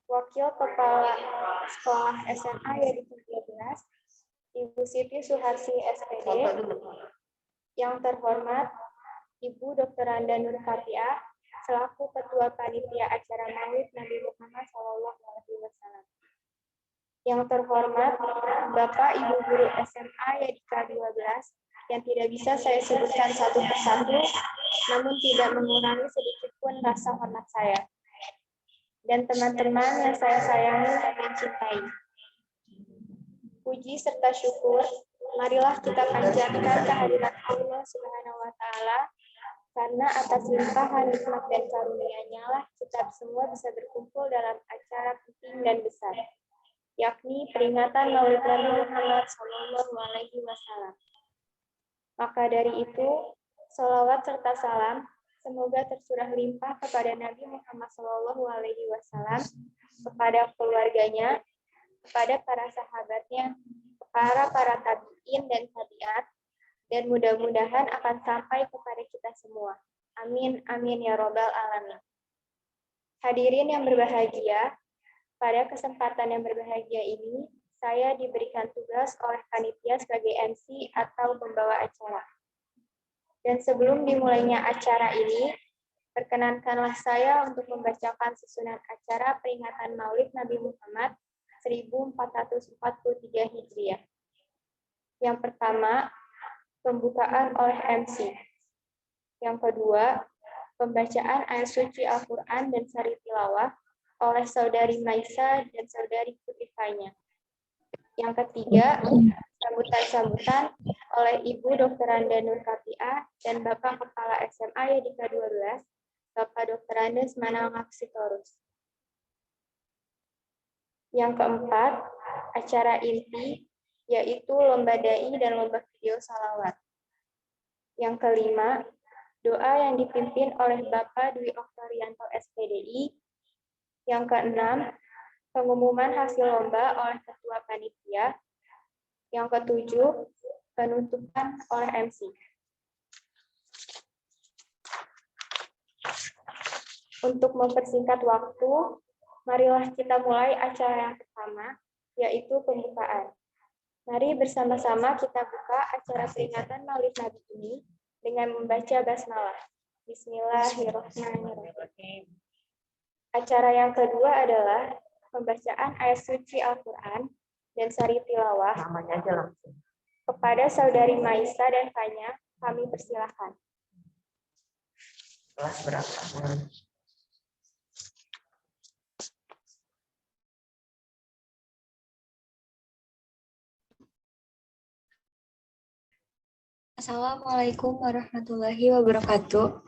Wakil Kepala Sekolah SMA YADI 13, Ibu Siti Suharsi SPD, yang terhormat Ibu Dr. Anda Nur Fatia, selaku Ketua Panitia Acara Maulid Nabi Muhammad SAW. Yang terhormat Bapak Ibu Guru SMA YADI 12, yang tidak bisa saya sebutkan satu persatu, namun tidak mengurangi sedikit pun rasa hormat saya. Dan teman-teman yang saya sayangi dan cintai. Puji serta syukur, marilah kita panjatkan kehadirat Allah Subhanahu wa Ta'ala, karena atas limpahan nikmat dan karunia-Nya lah kita semua bisa berkumpul dalam acara penting dan besar, yakni peringatan Maulid Nabi Muhammad SAW. Maka dari itu, sholawat serta salam semoga tercurah limpah kepada Nabi Muhammad SAW, kepada keluarganya, kepada para sahabatnya, kepada para tabi'in dan tabi'at, dan mudah-mudahan akan sampai kepada kita semua. Amin, amin ya robbal alamin. Hadirin yang berbahagia, pada kesempatan yang berbahagia ini, saya diberikan tugas oleh panitia sebagai MC atau pembawa acara. Dan sebelum dimulainya acara ini, perkenankanlah saya untuk membacakan susunan acara peringatan Maulid Nabi Muhammad 1443 Hijriah. Yang pertama, pembukaan oleh MC. Yang kedua, pembacaan ayat suci Al-Quran dan sari tilawah oleh Saudari Maisa dan Saudari Kutifanya. Yang ketiga, sambutan-sambutan oleh Ibu Dr. Anda Nur Fatia dan Bapak Kepala SMA YADI 12, Bapak Dr. Andes Manang Aksitorus. Yang keempat, acara inti, yaitu lomba dai dan lomba video salawat. Yang kelima, doa yang dipimpin oleh Bapak Dwi Oktorianto SPDI. Yang keenam, pengumuman hasil lomba oleh Ketua Panitia. Yang ketujuh, penutupan oleh MC. Untuk mempersingkat waktu, marilah kita mulai acara yang pertama, yaitu pembukaan. Mari bersama-sama kita buka acara peringatan Maulid Nabi ini dengan membaca basmalah. Bismillahirrahmanirrahim. Acara yang kedua adalah pembacaan ayat suci Al-Quran dan sari tilawah. Namanya aja langsung. Kepada Saudari Maisa dan Fanya, kami persilahkan. Kelas berapa? Assalamualaikum warahmatullahi wabarakatuh.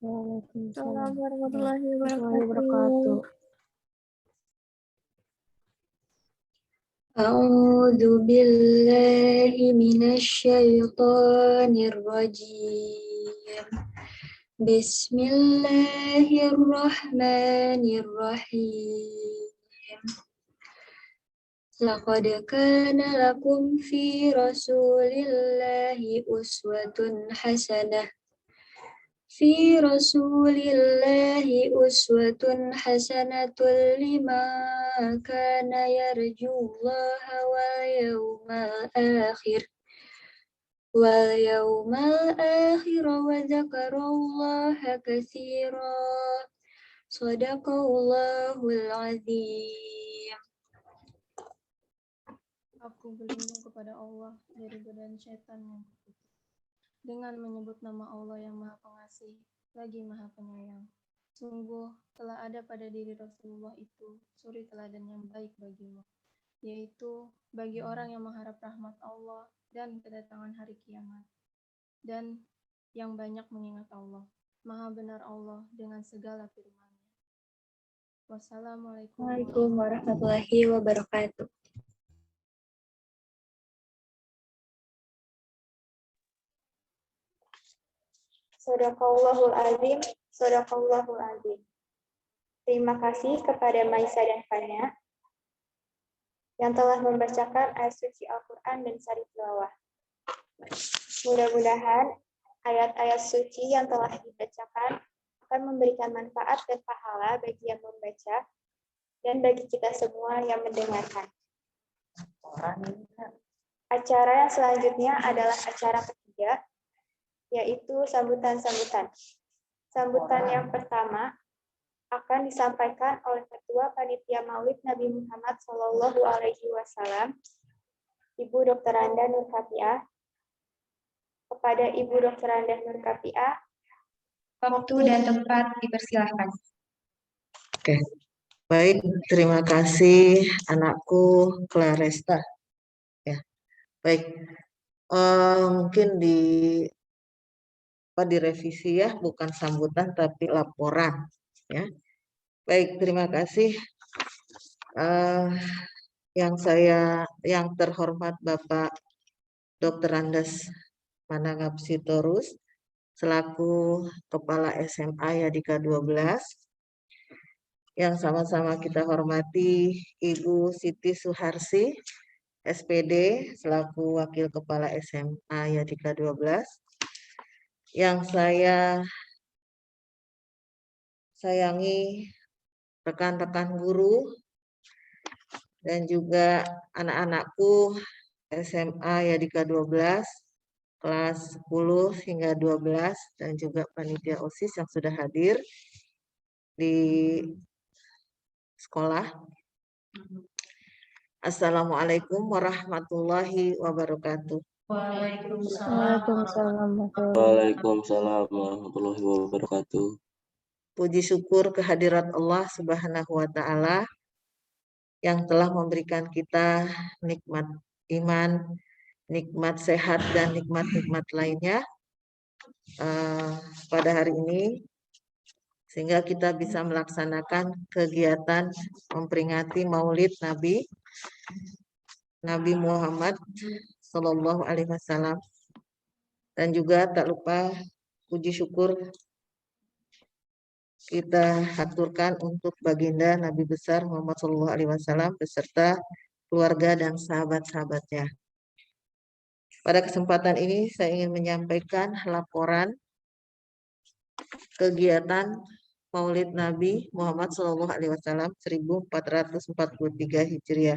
Waalaikumsalam warahmatullahi wabarakatuh. A'udzu billahi minasy syaithanir rajim. Bismillahirrahmanirrahim. Laqad kana lakum fi Rasulillahi uswatun hasanah. Fi Rasulillahi uswatun hasanatun liman kana yarjullaha wal yawmal akhir wa dzakarallaha katsira. Shadaqallahul azim. Aku berlindung kepada Allah dari godaan syaitan yang terkutuk, dengan menyebut nama Allah yang Maha Pengasih lagi Maha Penyayang. Sungguh telah ada pada diri Rasulullah itu suri teladan yang baik bagimu, yaitu bagi orang yang mengharap rahmat Allah dan kedatangan hari kiamat, dan yang banyak mengingat Allah. Maha benar Allah dengan segala firman-Nya. Wassalamualaikum warahmatullahi wabarakatuh. Shadaqallahul azim, shadaqallahul azim. Terima kasih kepada Maisa dan Fanya yang telah membacakan ayat suci Al-Quran dan sari tilawah. Mudah-mudahan ayat-ayat suci yang telah dibacakan akan memberikan manfaat dan pahala bagi yang membaca dan bagi kita semua yang mendengarkan. Acara yang selanjutnya adalah acara ketiga, yaitu sambutan-sambutan. Sambutan yang pertama akan disampaikan oleh Ketua Panitia Maulid Nabi Muhammad SAW, Ibu Dr. Anda Nur Kapiah. Kepada Ibu Dr. Anda Nur Kapiah, waktu dan tempat dipersilahkan. Oke, baik, terima kasih anakku Claresta. Ya, baik. Mungkin direvisi ya, bukan sambutan tapi laporan. Ya, baik, terima kasih. Yang terhormat Bapak Dr. Andes Manangap Sitorus selaku Kepala SMA Yadika 12, yang sama-sama kita hormati Ibu Siti Suharsi, SPD, selaku Wakil Kepala SMA Yadika 12, yang saya sayangi rekan-rekan guru, dan juga anak-anakku SMA Yadika 12, kelas 10 hingga 12, dan juga panitia OSIS yang sudah hadir di sekolah. Assalamualaikum warahmatullahi wabarakatuh. Waalaikumsalam warahmatullahi wabarakatuh. Puji syukur kehadirat Allah Subhanahu wa Ta'ala yang telah memberikan kita nikmat iman, nikmat sehat, dan nikmat-nikmat lainnya pada hari ini, sehingga kita bisa melaksanakan kegiatan memperingati Maulid Nabi Muhammad Sallallahu Alaihi Wasallam, dan juga tak lupa puji syukur kita haturkan untuk baginda Nabi besar Muhammad Sallallahu Alaihi Wasallam beserta keluarga dan sahabat-sahabatnya. Pada kesempatan ini saya ingin menyampaikan laporan kegiatan Maulid Nabi Muhammad Sallallahu Alaihi Wasallam 1443 Hijriah.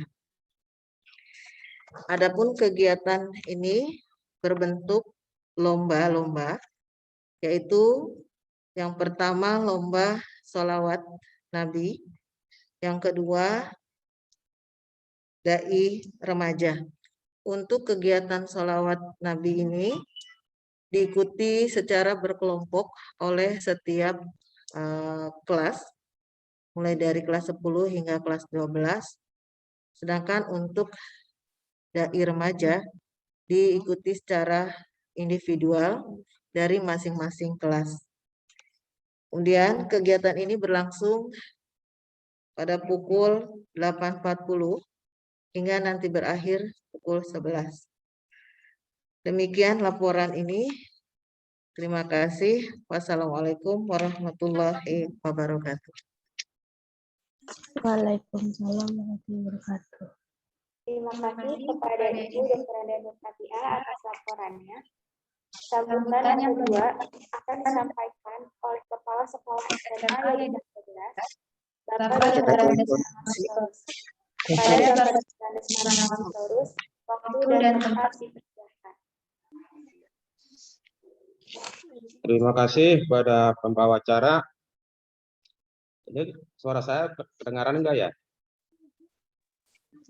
Adapun kegiatan ini berbentuk lomba-lomba, yaitu yang pertama lomba sholawat Nabi, yang kedua dai remaja. Untuk kegiatan sholawat Nabi ini diikuti secara berkelompok oleh setiap kelas, mulai dari kelas 10 hingga kelas 12. Sedangkan untuk dai remaja diikuti secara individual dari masing-masing kelas. Kemudian kegiatan ini berlangsung pada pukul 8.40 hingga nanti berakhir pukul 11. Demikian laporan ini. Terima kasih. Wassalamualaikum warahmatullahi wabarakatuh. Waalaikumsalam warahmatullahi wabarakatuh. Terima kasih kepada Ibu Dr. Anda Nur Kapiah atas laporannya. Sambutan yang kedua akan disampaikan oleh Kepala Sekolah SMA Yadika 11, Bapak Dr. Andes Manangap Sitorus. Kepada Bapak Dr. Andes Manangap Sitorus, waktu dan tempat dipersilakan. Terima kasih pada pembawa acara. Ini suara saya kedengaran enggak ya?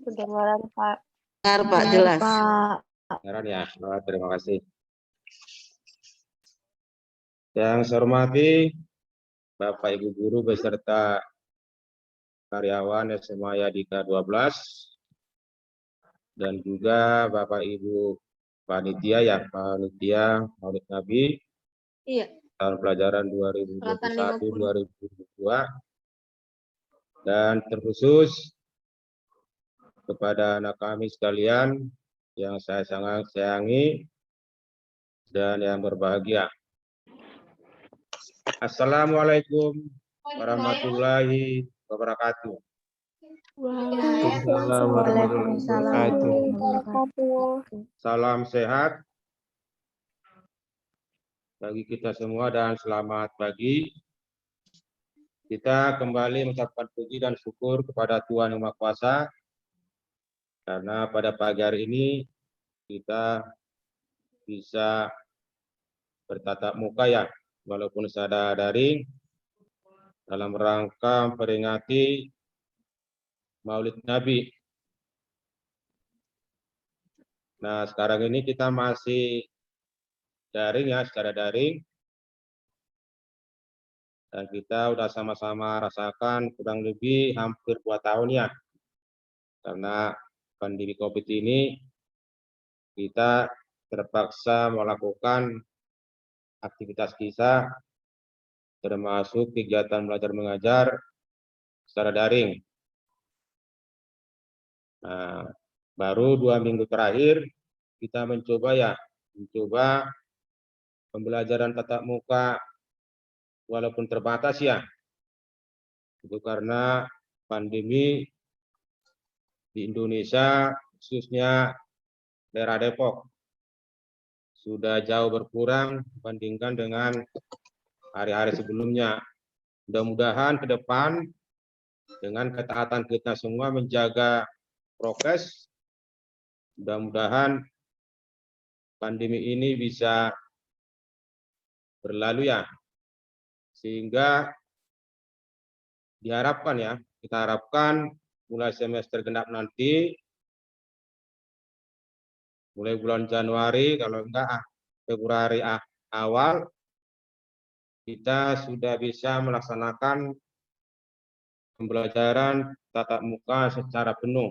Kedengaran Pak. Dengar Pak, jelas. Kedengaran ya. Terima kasih. Yang saya hormati Bapak Ibu guru beserta karyawan SMA Yadika 12 dan juga Bapak Ibu panitia Maulid Nabi tahun pelajaran 2021-2022, dan terkhusus kepada anak kami sekalian yang saya sangat sayangi dan yang berbahagia. Assalamualaikum warahmatullahi wabarakatuh. Waalaikumsalam warahmatullahi wabarakatuh. Salam sehat bagi kita semua dan selamat pagi Kita kembali mengucapkan puji dan syukur kepada Tuhan Yang Maha Kuasa, karena pada pagi hari ini kita bisa bertatap muka ya, walaupun secara daring, dalam rangka memperingati Maulid Nabi. Nah, sekarang ini kita masih daring ya, secara daring. Dan kita udah sama-sama rasakan kurang lebih hampir 2 tahun ya. Karena pandemi COVID ini kita terpaksa melakukan aktivitas kita termasuk kegiatan belajar mengajar secara daring. Nah, baru 2 minggu terakhir kita mencoba pembelajaran tatap muka walaupun terbatas ya. Itu karena pandemi di Indonesia, khususnya daerah Depok, sudah jauh berkurang dibandingkan dengan hari-hari sebelumnya. Mudah-mudahan ke depan dengan ketaatan kita semua menjaga prokes, mudah-mudahan pandemi ini bisa berlalu ya, sehingga diharapkan ya, kita harapkan mulai semester genap nanti, mulai bulan Januari, kalau enggak Februari awal, kita sudah bisa melaksanakan pembelajaran tatap muka secara penuh.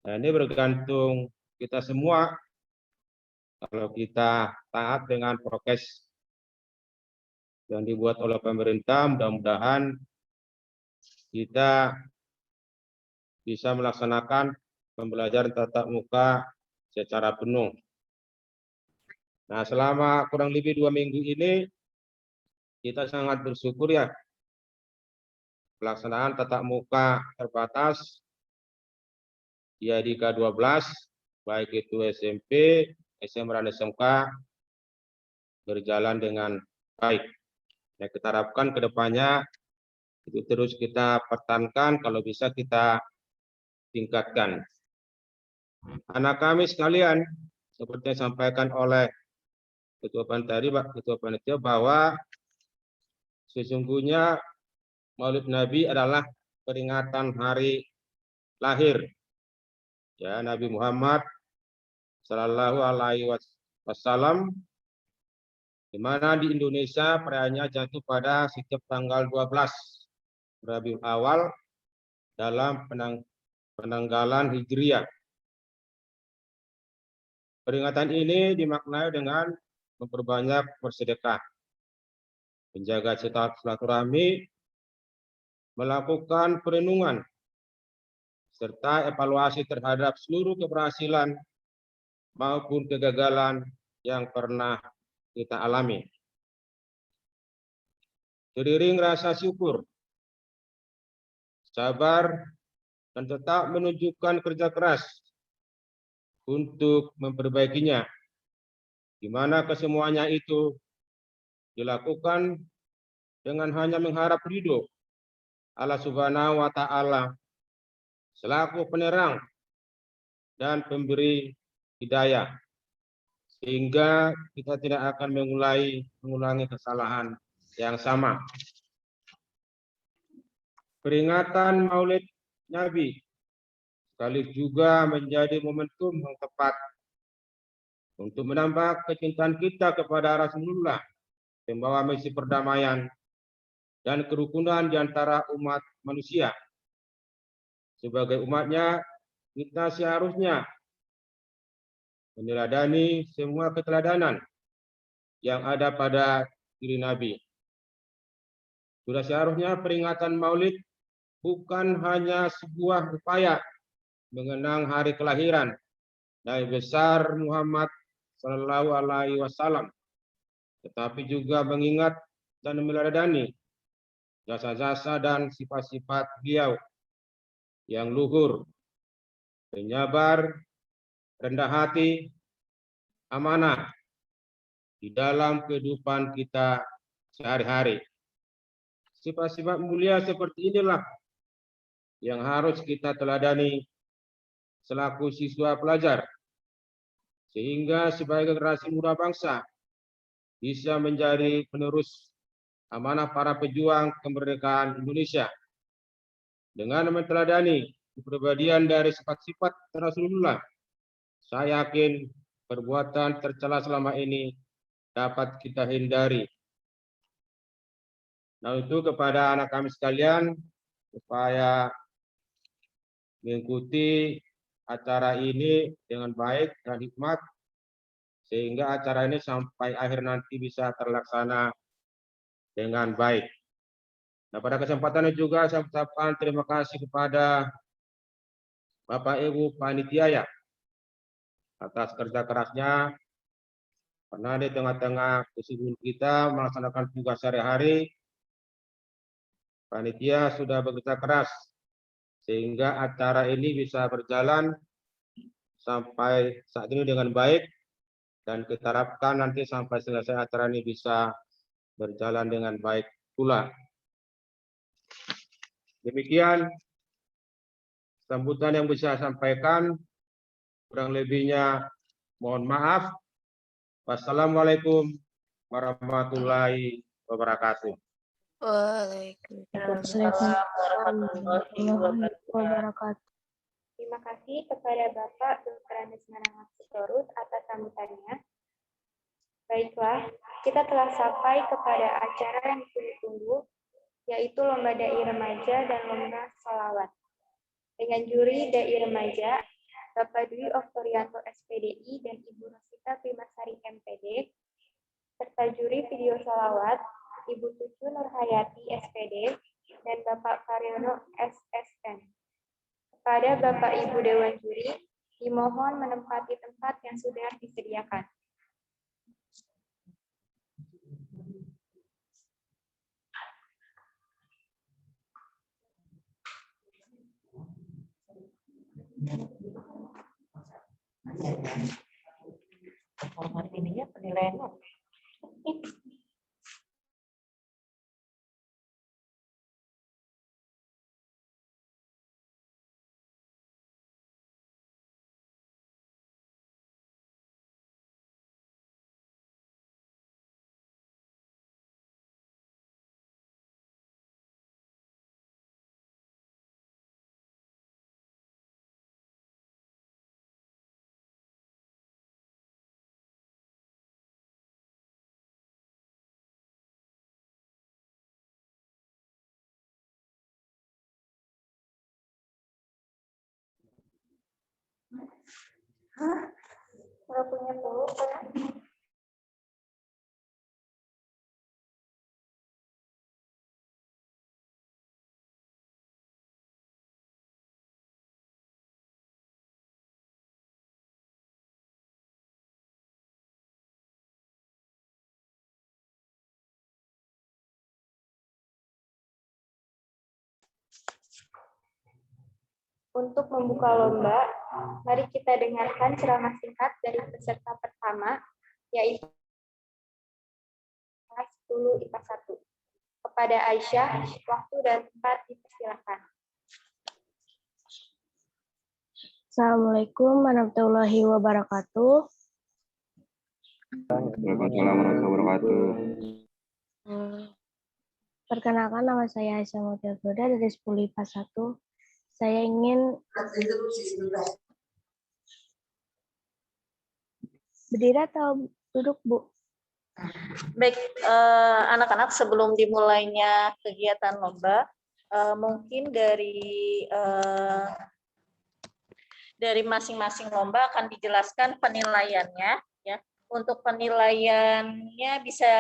Nah, ini bergantung kita semua. Kalau kita taat dengan prokes yang dibuat oleh pemerintah, mudah-mudahan kita bisa melaksanakan pembelajaran tatap muka secara penuh. Nah, selama kurang lebih 2 minggu ini, kita sangat bersyukur ya, pelaksanaan tatap muka terbatas ya di K12, baik itu SMP, SMA dan SMK, berjalan dengan baik. Ya, kita harapkan ke depannya itu terus kita pertahankan, kalau bisa kita tingkatkan. Anak kami sekalian, seperti yang disampaikan oleh Ketua Panitia, bahwa sesungguhnya Maulid Nabi adalah peringatan hari lahir ya Nabi Muhammad Shallallahu Alaihi Wasallam, di mana di Indonesia perayaannya jatuh pada setiap tanggal 12 Rabiul Awal dalam penanggalan Hijriah. Peringatan ini dimaknai dengan memperbanyak bersedekah, menjaga silaturahmi, melakukan perenungan, serta evaluasi terhadap seluruh keberhasilan maupun kegagalan yang pernah kita alami. Seiring rasa syukur, sabar, dan tetap menunjukkan kerja keras untuk memperbaikinya, di mana kesemuanya itu dilakukan dengan hanya mengharap ridho Allah Subhanahu wa Ta'ala selaku penerang dan pemberi hidayah, sehingga kita tidak akan mengulangi kesalahan yang sama. Peringatan Maulid Nabi sekaligus juga menjadi momentum yang tepat untuk menambah kecintaan kita kepada Rasulullah, pembawa misi perdamaian dan kerukunan di antara umat manusia. Sebagai umatnya, kita seharusnya meneladani semua keteladanan yang ada pada diri Nabi. Sudah seharusnya peringatan Maulid bukan hanya sebuah upaya mengenang hari kelahiran Nabi besar Muhammad Sallallahu Alaihi Wasallam, tetapi juga mengingat dan meneladani jasa-jasa dan sifat-sifat beliau yang luhur, penyabar, rendah hati, amanah di dalam kehidupan kita sehari-hari, sifat-sifat mulia seperti inilah yang harus kita teladani selaku siswa pelajar, sehingga sebagai generasi muda bangsa bisa menjadi penerus amanah para pejuang kemerdekaan Indonesia. Dengan meneladani kepribadian dari sifat-sifat Rasulullah, saya yakin perbuatan tercela selama ini dapat kita hindari. Nah, itu kepada anak kami sekalian, supaya mengikuti acara ini dengan baik dan hikmat, sehingga acara ini sampai akhir nanti bisa terlaksana dengan baik. Nah, pada kesempatan ini juga saya ucapkan terima kasih kepada Bapak Ibu panitia ya, atas kerja kerasnya, karena di tengah-tengah kesibukan kita melaksanakan tugas sehari-hari, panitia sudah bekerja keras sehingga acara ini bisa berjalan sampai saat ini dengan baik, dan kita harapkan nanti sampai selesai acara ini bisa berjalan dengan baik pula. Demikian sambutan yang bisa saya sampaikan, kurang lebihnya mohon maaf. Wassalamualaikum warahmatullahi wabarakatuh. Waalaikumsalam warahmatullahi wabarakatuh. Terima kasih kepada Bapak Dr. Andes Manang Sitorus atas sambutannya. Baiklah, kita telah sampai kepada acara yang ditunggu-tunggu, yaitu Lomba Dai Remaja dan Lomba Sholawat. Dengan juri Dai Remaja, Bapak Dwi Oktorianto SPDI dan Ibu Rosita Primasari MPD, serta juri video sholawat, Ibu Tucu Nurhayati SPD, dan Bapak Karyono SSN. Kepada Bapak Ibu Dewan Juri, dimohon menempati tempat yang sudah disediakan. Format ininya penilaian. Nggak punya pulsa. Untuk membuka lomba, mari kita dengarkan ceramah singkat dari peserta pertama, yaitu kelas 10 IPA 1. Kepada Aisyah, waktu dan tempat dipersilakan. Assalamualaikum warahmatullahi wabarakatuh. Waalaikumsalam warahmatullahi wabarakatuh. Perkenalkan, nama saya Aisyah Mutia Huda dari 10 IPA 1. Saya ingin berdiri atau duduk, Bu? Baik, anak-anak, sebelum dimulainya kegiatan lomba, mungkin dari masing-masing lomba akan dijelaskan penilaiannya, ya. Untuk penilaiannya bisa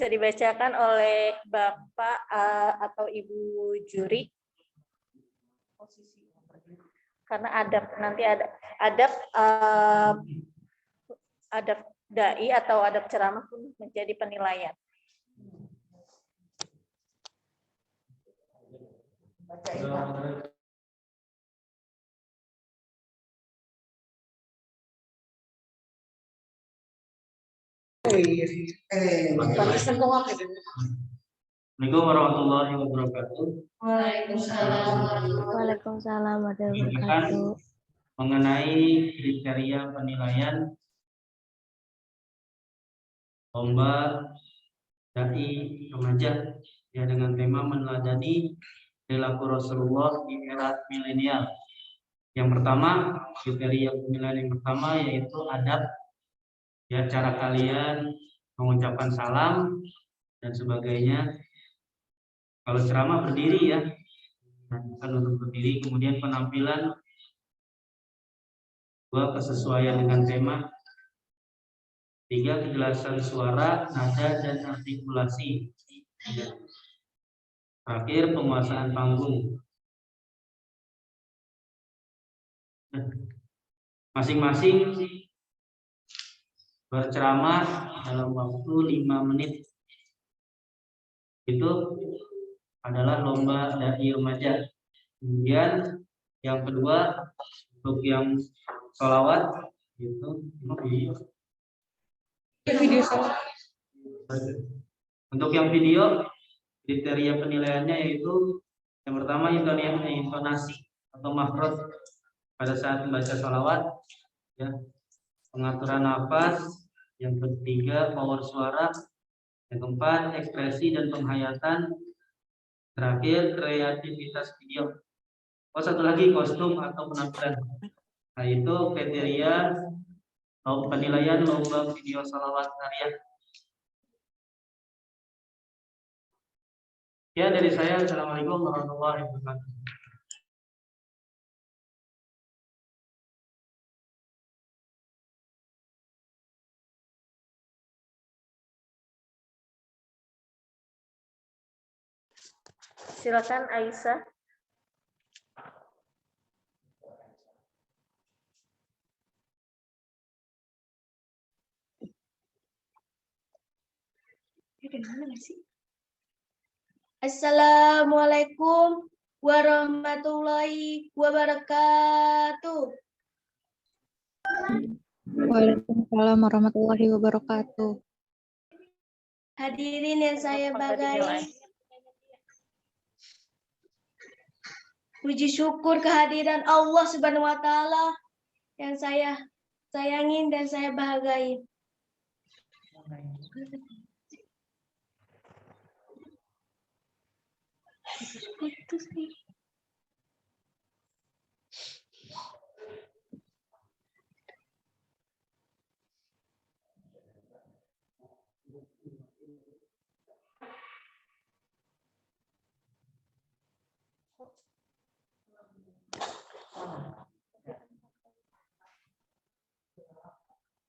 dibacakan oleh Bapak atau Ibu juri. Karena nanti ada adab dai atau adab ceramah pun menjadi penilaian. Assalamualaikum warahmatullahi wabarakatuh. Waalaikumsalam warahmatullahi Menunjukkan wabarakatuh. mengenai kriteria penilaian lomba dai remaja ya dengan tema meneladani perilaku Rasulullah di era milenial. Yang pertama, kriteria penilaian yang pertama yaitu adab, ya cara kalian mengucapkan salam dan sebagainya. Kalau ceramah berdiri ya, kan untuk berdiri. Kemudian penampilan, dua kesesuaian dengan tema, tiga kejelasan suara, nada dan artikulasi. Terakhir penguasaan panggung. Masing-masing berceramah dalam waktu 5 menit. Itu adalah lomba dai remaja. Kemudian yang kedua untuk yang sholawat itu Video sholawat. Untuk yang video kriteria penilaiannya yaitu yang pertama intonasi atau makhraj pada saat membaca sholawat, ya, pengaturan nafas, yang ketiga power suara, yang keempat ekspresi dan penghayatan, terakhir kreativitas video. Oh, satu lagi kostum atau penampilan. Nah, itu kriteria penilaian lomba video sholawat harian. Ya, dari saya, Assalamualaikum warahmatullahi wabarakatuh. Silakan Aisyah. Assalamualaikum warahmatullahi wabarakatuh. Waalaikumsalam warahmatullahi wabarakatuh. Hadirin yang saya banggakan, puji syukur kehadiran Allah Subhanahu wa taala yang saya sayangin dan saya bahagiain.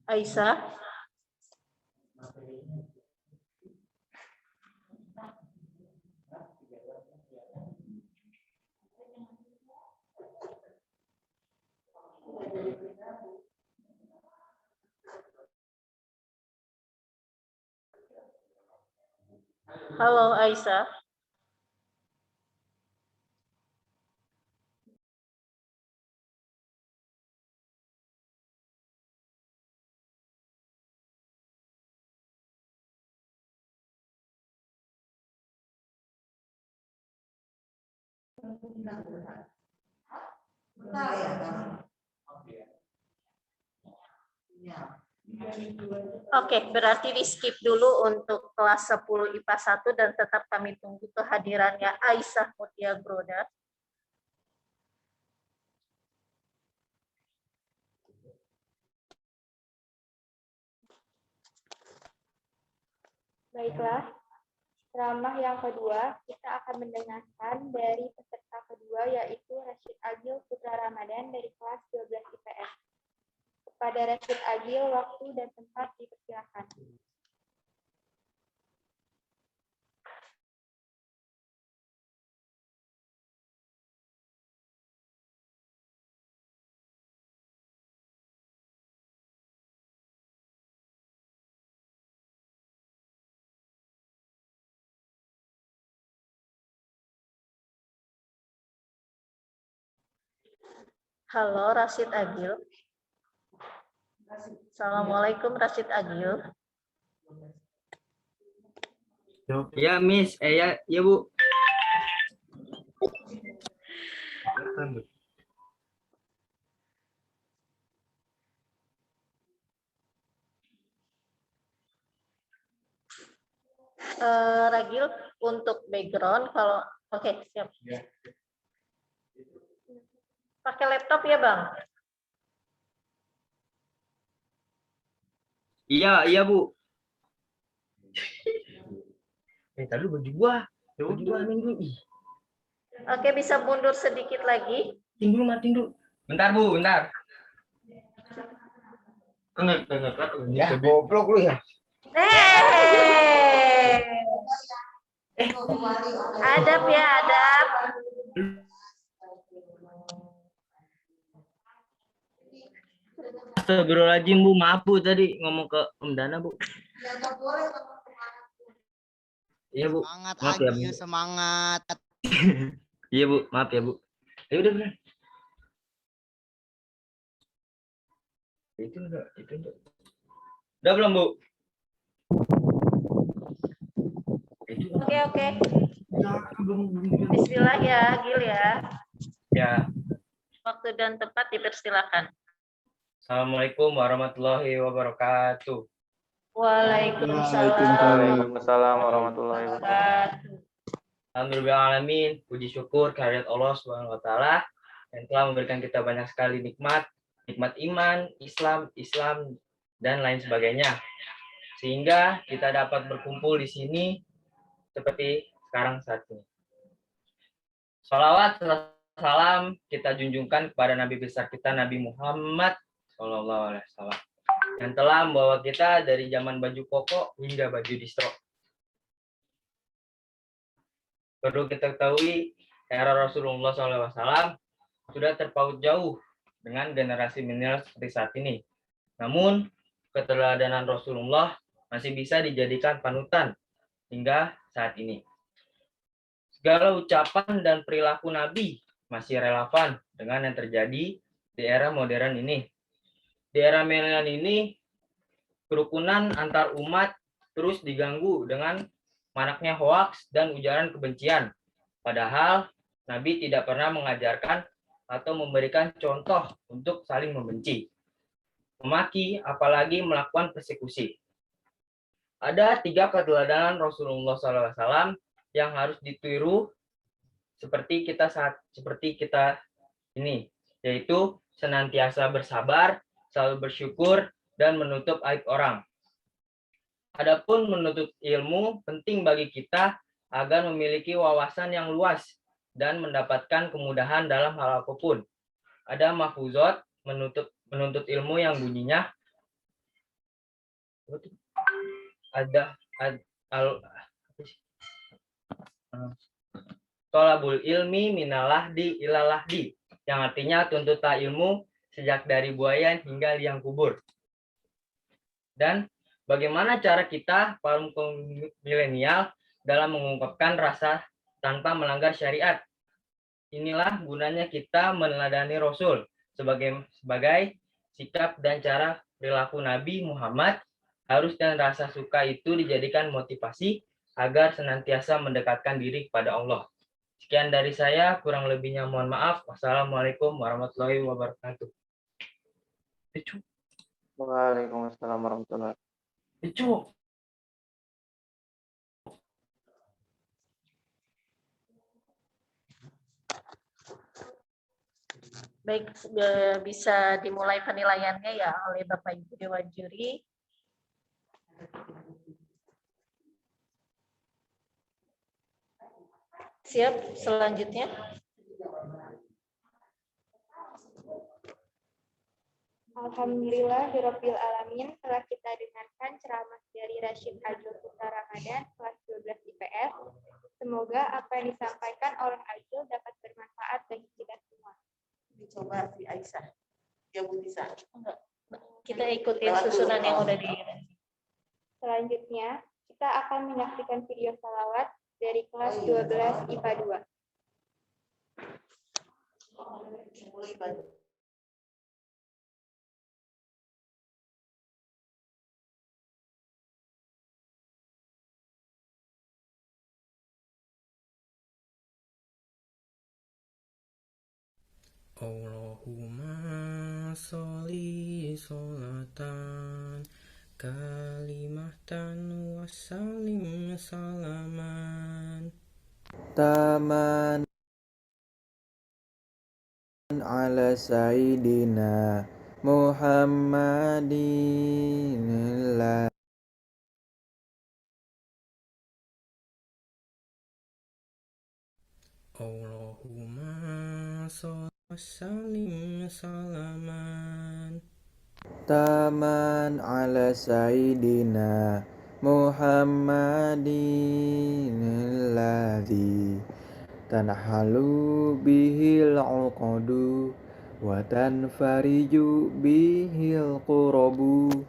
Aisyah. Halo Aisyah. Oke, berarti di skip dulu untuk kelas 10 IPA 1 dan tetap kami tunggu kehadirannya Aisyah Mutia Groda. Baiklah, ceramah yang kedua kita akan mendengarkan dari peserta kedua yaitu Rashid Agil Putra Ramadan dari kelas 12 IPS. Kepada Rashid Agil, waktu dan tempat dipersilakan. Halo Rashid Agil. Assalamualaikum Rashid Agil. Ya, Miss. Ya, Bu. Ragil, untuk background kalau oke, siap. Pakai laptop ya, Bang? Iya, Bu. Tadi baju gua. Baju gua minggu. Oke, bisa mundur sedikit lagi. Matiin dulu. Bentar, Bu, bentar. Ya, goblok lu ya. Adab ya, adab. Astagfirullahaladzim, Bu. Maaf, Bu. Tadi ngomong ke Om Dana, Bu. Iya, Bu. Semangat Maaf ya, Bu. Agil, semangat. Iya, Bu. Maaf ya, Bu. Ya udah, bener. Itu enggak. Udah belum, Bu? Oke. Bismillah ya, Gil ya. Ya. Waktu dan tempat dipersilakan. Assalamualaikum warahmatullahi wabarakatuh. Waalaikumsalam warahmatullahi wabarakatuh. Alhamdulillahirrahmanirrahim. Puji syukur kehadirat Allah Subhanahu wa taala yang telah memberikan kita banyak sekali nikmat iman, Islam dan lain sebagainya. Sehingga kita dapat berkumpul di sini seperti sekarang saat ini. Salawat salam kita junjungkan kepada Nabi besar kita Nabi Muhammad SAW yang telah membawa kita dari zaman baju koko hingga baju distro. Perlu kita ketahui, era Rasulullah SAW sudah terpaut jauh dengan generasi milenial seperti saat ini. Namun, keteladanan Rasulullah masih bisa dijadikan panutan hingga saat ini. Segala ucapan dan perilaku Nabi masih relevan dengan yang terjadi di era modern ini. Di era milenial ini, kerukunan antar umat terus diganggu dengan maraknya hoaks dan ujaran kebencian. Padahal Nabi tidak pernah mengajarkan atau memberikan contoh untuk saling membenci, memaki, apalagi melakukan persekusi. Ada 3 keteladanan Rasulullah SAW yang harus ditiru seperti kita ini, yaitu senantiasa bersabar, selalu bersyukur, dan menutup aib orang. Adapun menuntut ilmu penting bagi kita agar memiliki wawasan yang luas dan mendapatkan kemudahan dalam hal apapun. Ada mahfuzot menuntut ilmu yang bunyinya Tolabul ilmi minalahdi ilalahdi, yang artinya tuntutlah ilmu sejak dari buaya hingga liang kubur. Dan bagaimana cara kita, para milenial, dalam mengungkapkan rasa tanpa melanggar syariat? Inilah gunanya kita meneladani Rasul sebagai sikap dan cara perilaku Nabi Muhammad. Harus dan rasa suka itu dijadikan motivasi agar senantiasa mendekatkan diri kepada Allah. Sekian dari saya, kurang lebihnya mohon maaf. Wassalamualaikum warahmatullahi wabarakatuh. Waalaikumsalam warahmatullahi wabarakatuh. Baik, bisa dimulai penilaiannya ya oleh Bapak Ibu Dewan Juri. Siap, selanjutnya. Alhamdulillahirabbil alamin, telah kita dengarkan ceramah dari Rashid Agil Putra Ramadan kelas 12 IPS. Semoga apa yang disampaikan oleh Agil dapat bermanfaat bagi kita semua. Dicoba si Aisyah. Ya Bu bisa. Kita ikutin susunan yang udah di. Selanjutnya, kita akan menyaksikan video salawat dari kelas 12 IPA 2. Allahumma sholli sholatan kalimatan wassalim salaman taman ala Sayyidina Muhammadin. Allahumma sholli wassalim salaman Taman ala Sayyidina Muhammadin alladzi tanhalu bihil uqadu wa tanfariju bihil qurabu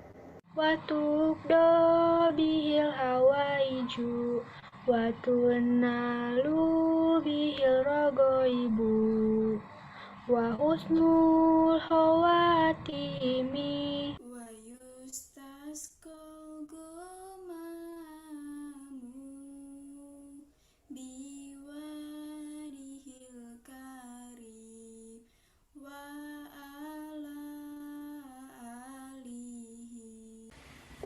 wa tuqda bihil hawaiju wa tunnalu bihil ragaibu wa husnul khawatimi wa yustasqal ghamamu biwarihil karim wa ala alihi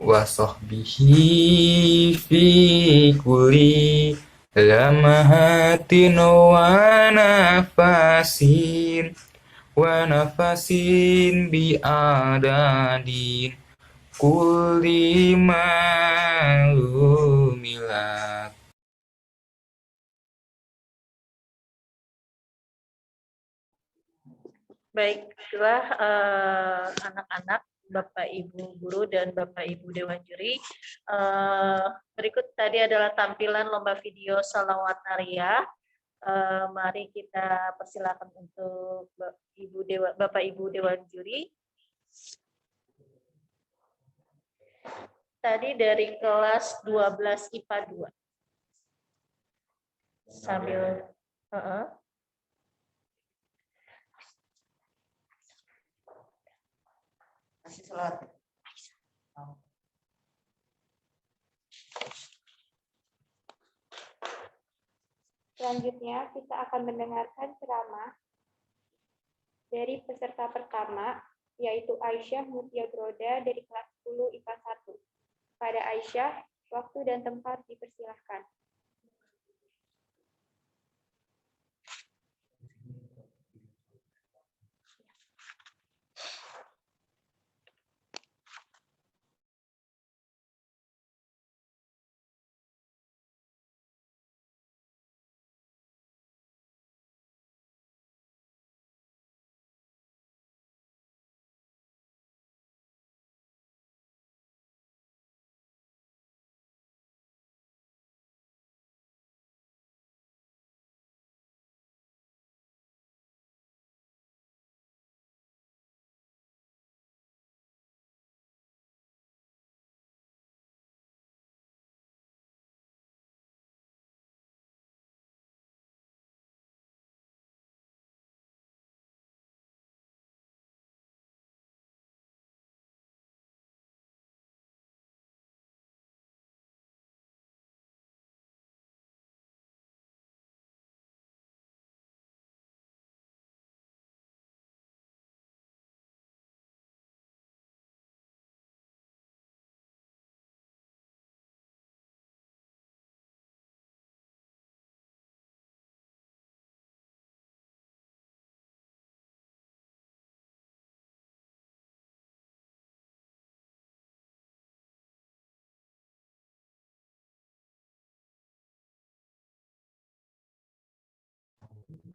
wa sahbihi fi kulli lamahatin wa nafasin bi adadin kulli ma'lumilat. Baiklah anak-anak, Bapak Ibu guru dan Bapak Ibu Dewan Juri. Berikut tadi adalah tampilan lomba video Shalawat Nariah. Mari kita persilakan untuk Bapak Ibu Dewan Juri. Tadi dari kelas 12 IPA 2. Sambil Kasih selawat. Selanjutnya kita akan mendengarkan ceramah dari peserta pertama, yaitu Aisyah Mutiagroda dari kelas 10 IPA 1. Pada Aisyah, waktu dan tempat dipersilahkan.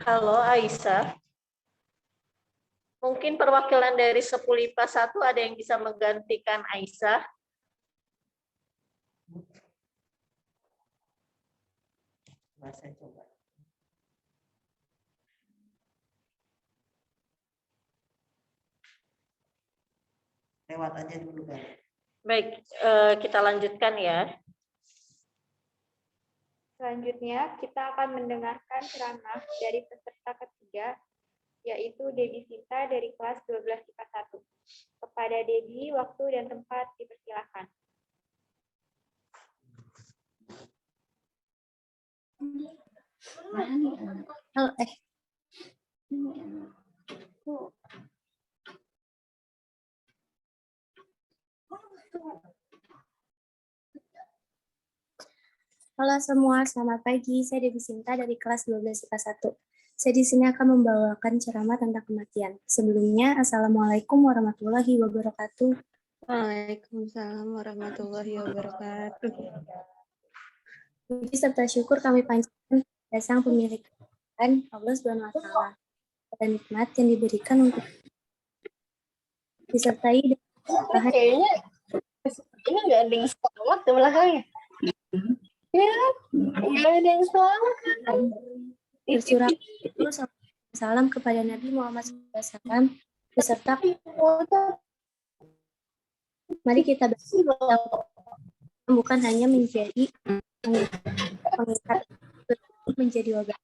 Halo Aisyah. Mungkin perwakilan dari 10 IPA 1 ada yang bisa menggantikan Aisyah. Saya coba. Lewat aja dulu kan. Baik, kita lanjutkan ya. Selanjutnya, kita akan mendengarkan ceramah dari peserta ketiga, yaitu Dedi Sinta dari kelas 12 IPA 1. Kepada Dedi, waktu dan tempat dipersilakan. Halo, Halo semua, selamat pagi. Saya Devi Sinta dari kelas 12 IPA 1. Saya di sini akan membawakan ceramah tentang kematian. Sebelumnya, Assalamualaikum warahmatullahi wabarakatuh. Waalaikumsalam warahmatullahi wabarakatuh. Puji serta syukur kami panjatkan kepada Sang Pemilik Tuhan, Allah Subhanahu wa Ta'ala, dan nikmat yang diberikan untuk disertai dengan Kayaknya ini nggak ada yang selamat di belakangnya. Ya, nggak ada yang selamat. bersurah salam kepada Nabi Muhammad SAW beserta mari kita bukan hanya menjadi pengingat menjadi obat.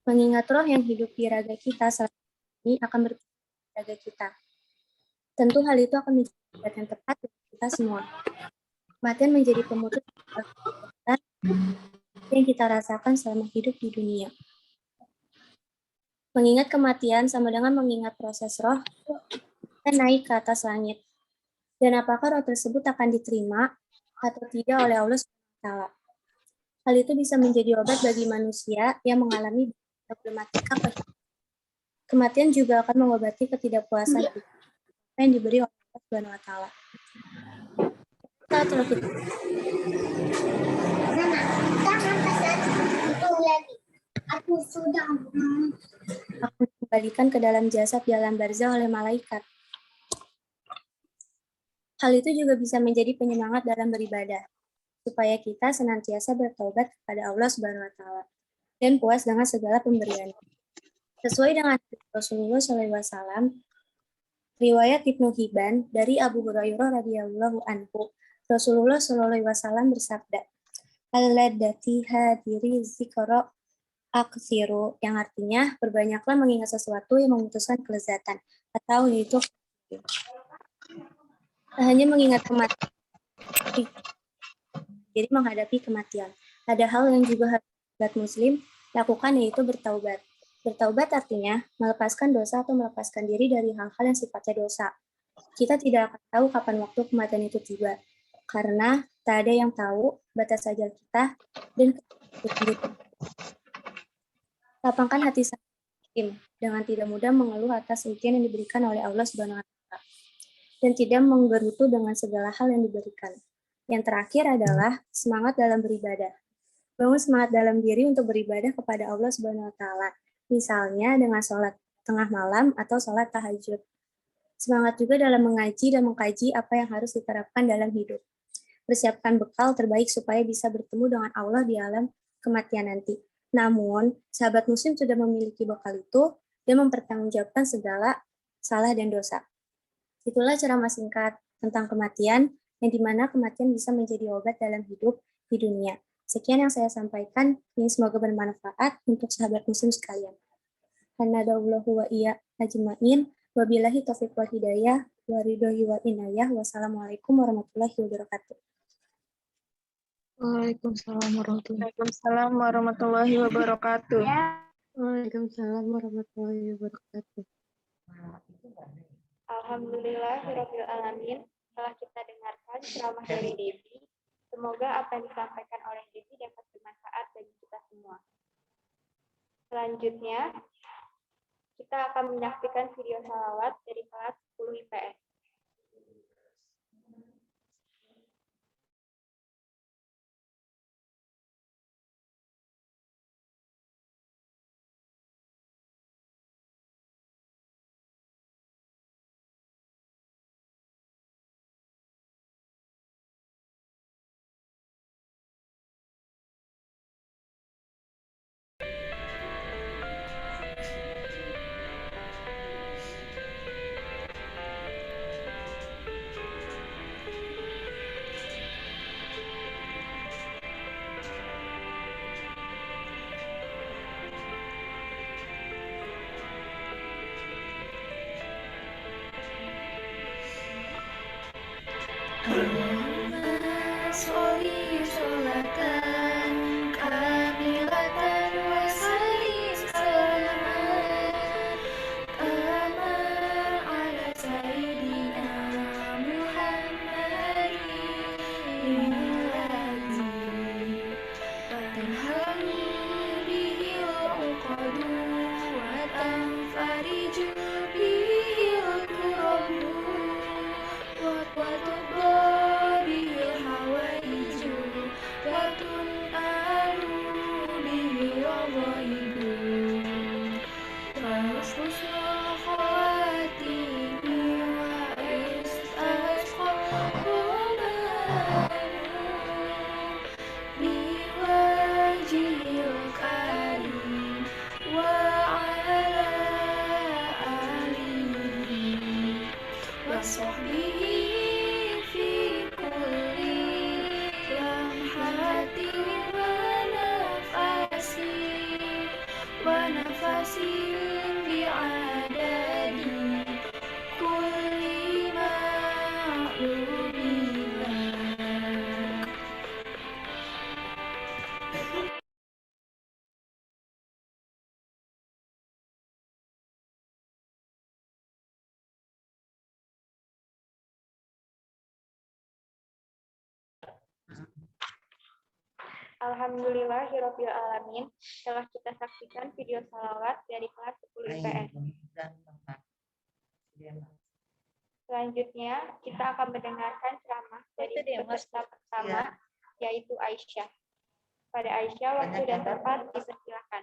Mengingat roh yang hidup di raga kita saat ini akan berpindah di raga kita. Tentu hal itu akan menjadi obat yang tepat untuk kita semua. Kematian menjadi pemutus yang kita rasakan selama hidup di dunia. Mengingat kematian sama dengan mengingat proses roh dan naik ke atas langit. Dan apakah roh tersebut akan diterima atau tidak oleh Allah SWT. Hal itu bisa menjadi obat bagi manusia yang mengalami problematika kematian juga akan mengobati ketidakpuasan yang diberi oleh Allah Subhanahu wa Ta'ala. Saat roh kita akan dikembalikan ke dalam jasad di alam barzah oleh malaikat. Hal itu juga bisa menjadi penyemangat dalam beribadah, supaya kita senantiasa bertaubat kepada Allah Subhanahu wa Ta'ala dan puas dengan segala pemberian. Sesuai dengan Rasulullah SAW, riwayat Ibnu Hibban dari Abu Hurairah radhiyallahu anhu, Rasulullah SAW bersabda, "Alladati hadiri zikra aksiru," yang artinya berbanyaklah mengingat sesuatu yang memutuskan kelezatan, atau yaitu hanya mengingat kematian, jadi menghadapi kematian. Ada hal yang juga harus umat muslim lakukan, yaitu bertaubat. Bertaubat artinya melepaskan dosa atau melepaskan diri dari hal-hal yang sifatnya dosa. Kita tidak akan tahu kapan waktu kematian itu tiba, karena tak ada yang tahu batas ajal kita dan lapangkan hati sang hakim dengan tidak mudah mengeluh atas ujian yang diberikan oleh Allah Subhanahu wa Ta'ala dan tidak menggerutu dengan segala hal yang diberikan. Yang terakhir adalah semangat dalam beribadah. Bangun semangat dalam diri untuk beribadah kepada Allah Subhanahu wa Ta'ala, misalnya dengan sholat tengah malam atau sholat tahajud. Semangat juga dalam mengaji dan mengkaji apa yang harus diterapkan dalam hidup. Persiapkan bekal terbaik supaya bisa bertemu dengan Allah di alam kematian nanti. Namun, sahabat muslim sudah memiliki bekal itu dan mempertanggungjawabkan segala salah dan dosa. Itulah ceramah singkat tentang kematian, yang dimana kematian bisa menjadi obat dalam hidup di dunia. Sekian yang saya sampaikan, ini semoga bermanfaat untuk sahabat muslim sekalian. Hanadallahu wa iya ajma'in, wabillahi taufiq wal hidayah, wa ridhohi wa inayah, wassalamualaikum warahmatullahi wabarakatuh. Waalaikumsalam warahmatullahi Waalaikumsalam warahmatullahi wabarakatuh. Waalaikumsalam warahmatullahi wabarakatuh. Alhamdulillahirabbil alamin. Setelah kita dengarkan ceramah dari Devi, semoga apa yang disampaikan oleh Devi dapat bermanfaat bagi kita semua. Selanjutnya, kita akan menyaksikan video salawat dari kelas 10 IPS. Alhamdulillahirabbil alamin. Telah kita saksikan video salawat dari kelas 10 IPS. Selanjutnya, kita akan mendengarkan ceramah dari peserta pertama, yaitu Aisyah. Pada Aisyah, waktu dan tempat dipersilakan.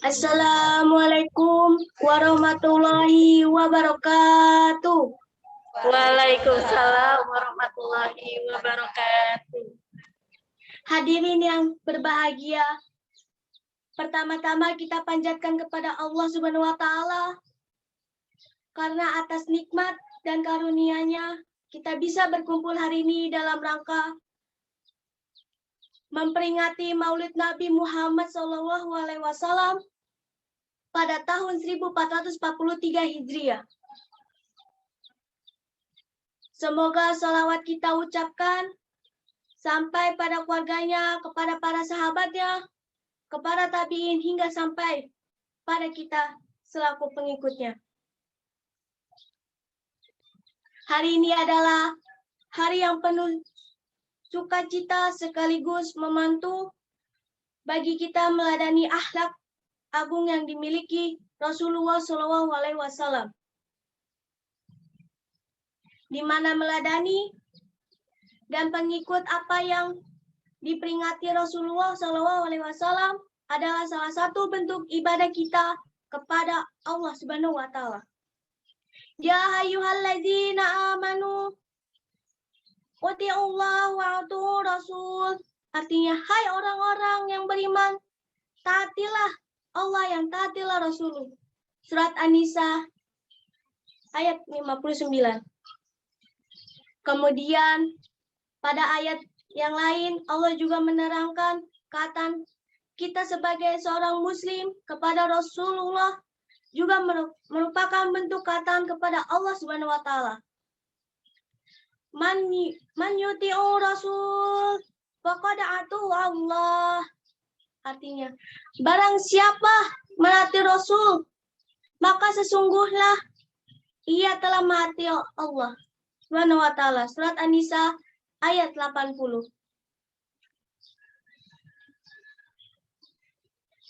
Assalamualaikum warahmatullahi wabarakatuh. Waalaikumsalam warahmatullahi wabarakatuh. Hadirin yang berbahagia, pertama-tama kita panjatkan kepada Allah Subhanahu wa taala karena atas nikmat dan karunia-Nya kita bisa berkumpul hari ini dalam rangka memperingati Maulid Nabi Muhammad SAW pada tahun 1443 Hijriah. Semoga salawat kita ucapkan sampai pada keluarganya, kepada para sahabatnya, kepada tabi'in, hingga sampai pada kita selaku pengikutnya. Hari ini adalah hari yang penuh sukacita sekaligus memantu bagi kita meladani akhlak agung yang dimiliki Rasulullah SAW, di mana meladani dan pengikut apa yang diperingati Rasulullah SAW adalah salah satu bentuk ibadah kita kepada Allah Subhanahu wa taala. Ya ayyuhallazina amanu Wati'ullah wa'atu Rasul. Artinya, hai orang-orang yang beriman, taatilah Allah, yang taatilah Rasul. Surat An-Nisa ayat 59. Kemudian pada ayat yang lain Allah juga menerangkan kata kita sebagai seorang muslim kepada Rasulullah juga merupakan bentuk kata kepada Allah Subhanahu wa taala. Man yuti'u Rasul faqad atu Allah. Artinya, barang siapa menaati Rasul, maka sesungguhnya ia telah mentaati Allah Subhanahu wa taala. Surat An-Nisa ayat 80.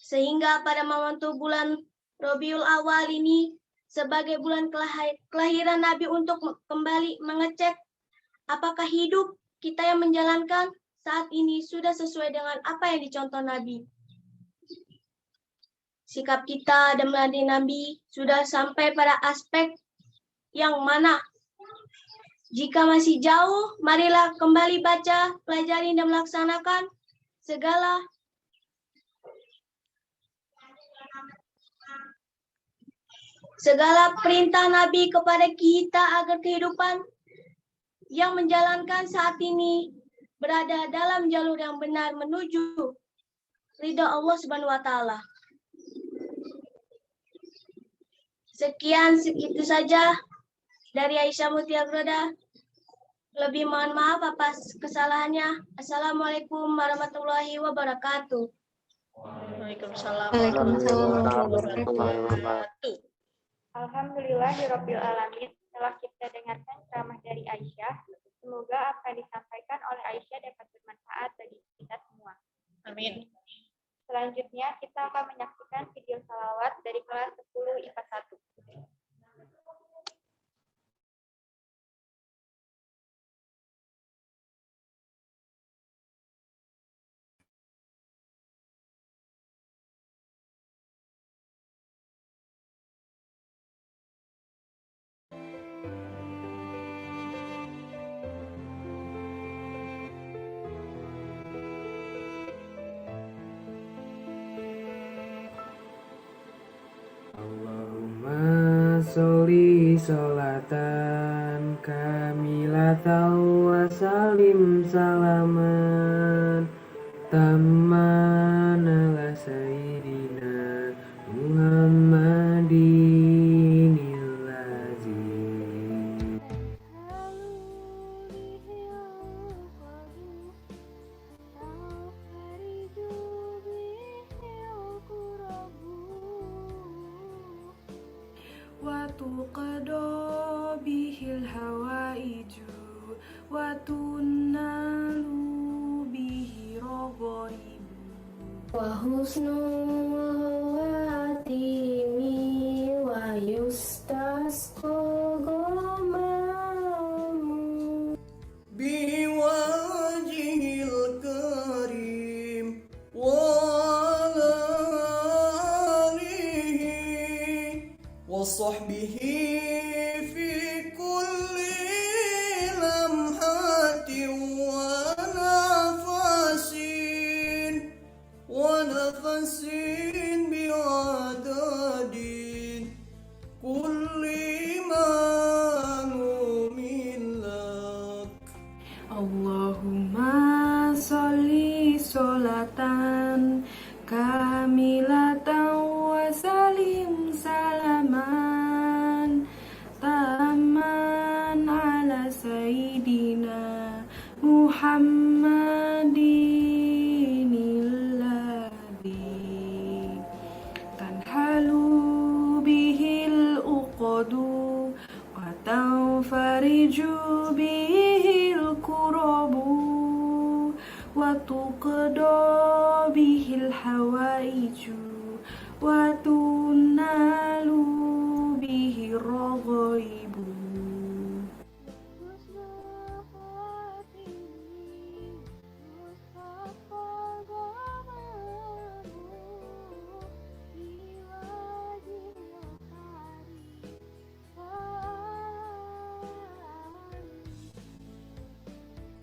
Sehingga pada momentum bulan Rabiul Awal ini sebagai bulan kelahiran Nabi untuk kembali mengecek apakah hidup kita yang menjalankan saat ini sudah sesuai dengan apa yang dicontoh Nabi. Sikap kita dan meladani Nabi sudah sampai pada aspek yang mana jika masih jauh, marilah kembali baca, pelajari, dan melaksanakan segala perintah Nabi kepada kita agar kehidupan yang menjalankan saat ini berada dalam jalur yang benar menuju ridha Allah Subhanahu wa taala. Sekian itu saja dari Aisyah Mutiagroda. Lebih mohon maaf atas kesalahannya. Assalamualaikum warahmatullahi wabarakatuh. Waalaikumsalam warahmatullahi wabarakatuh. Alhamdulillahirabbil alamin. Setelah kita dengarkan ceramah dari Aisyah, semoga apa yang disampaikan oleh Aisyah dapat bermanfaat bagi kita semua. Amin. Selanjutnya, kita akan menyaksikan video salawat dari kelas 10 IPA 1. Allahumma sholli sholatan kamilatan wa salim salaman tamman ala sayyidina Muhammadin lazim. Wa وتقضى به الحوائج وتنال به رغائب وحسن الخواتيم ويستسقى غمام بوجه الكريم وعلى آله وصحبه في كل لمحة ونفس بعدد كل معلوم لك اللهم صل صلاة كاملة وسلم سلاما تاما على سيدنا محمد الذي تنحل به العقد وتنفرج به الكرب وتقضى به الحوائج وتنال به الرغائب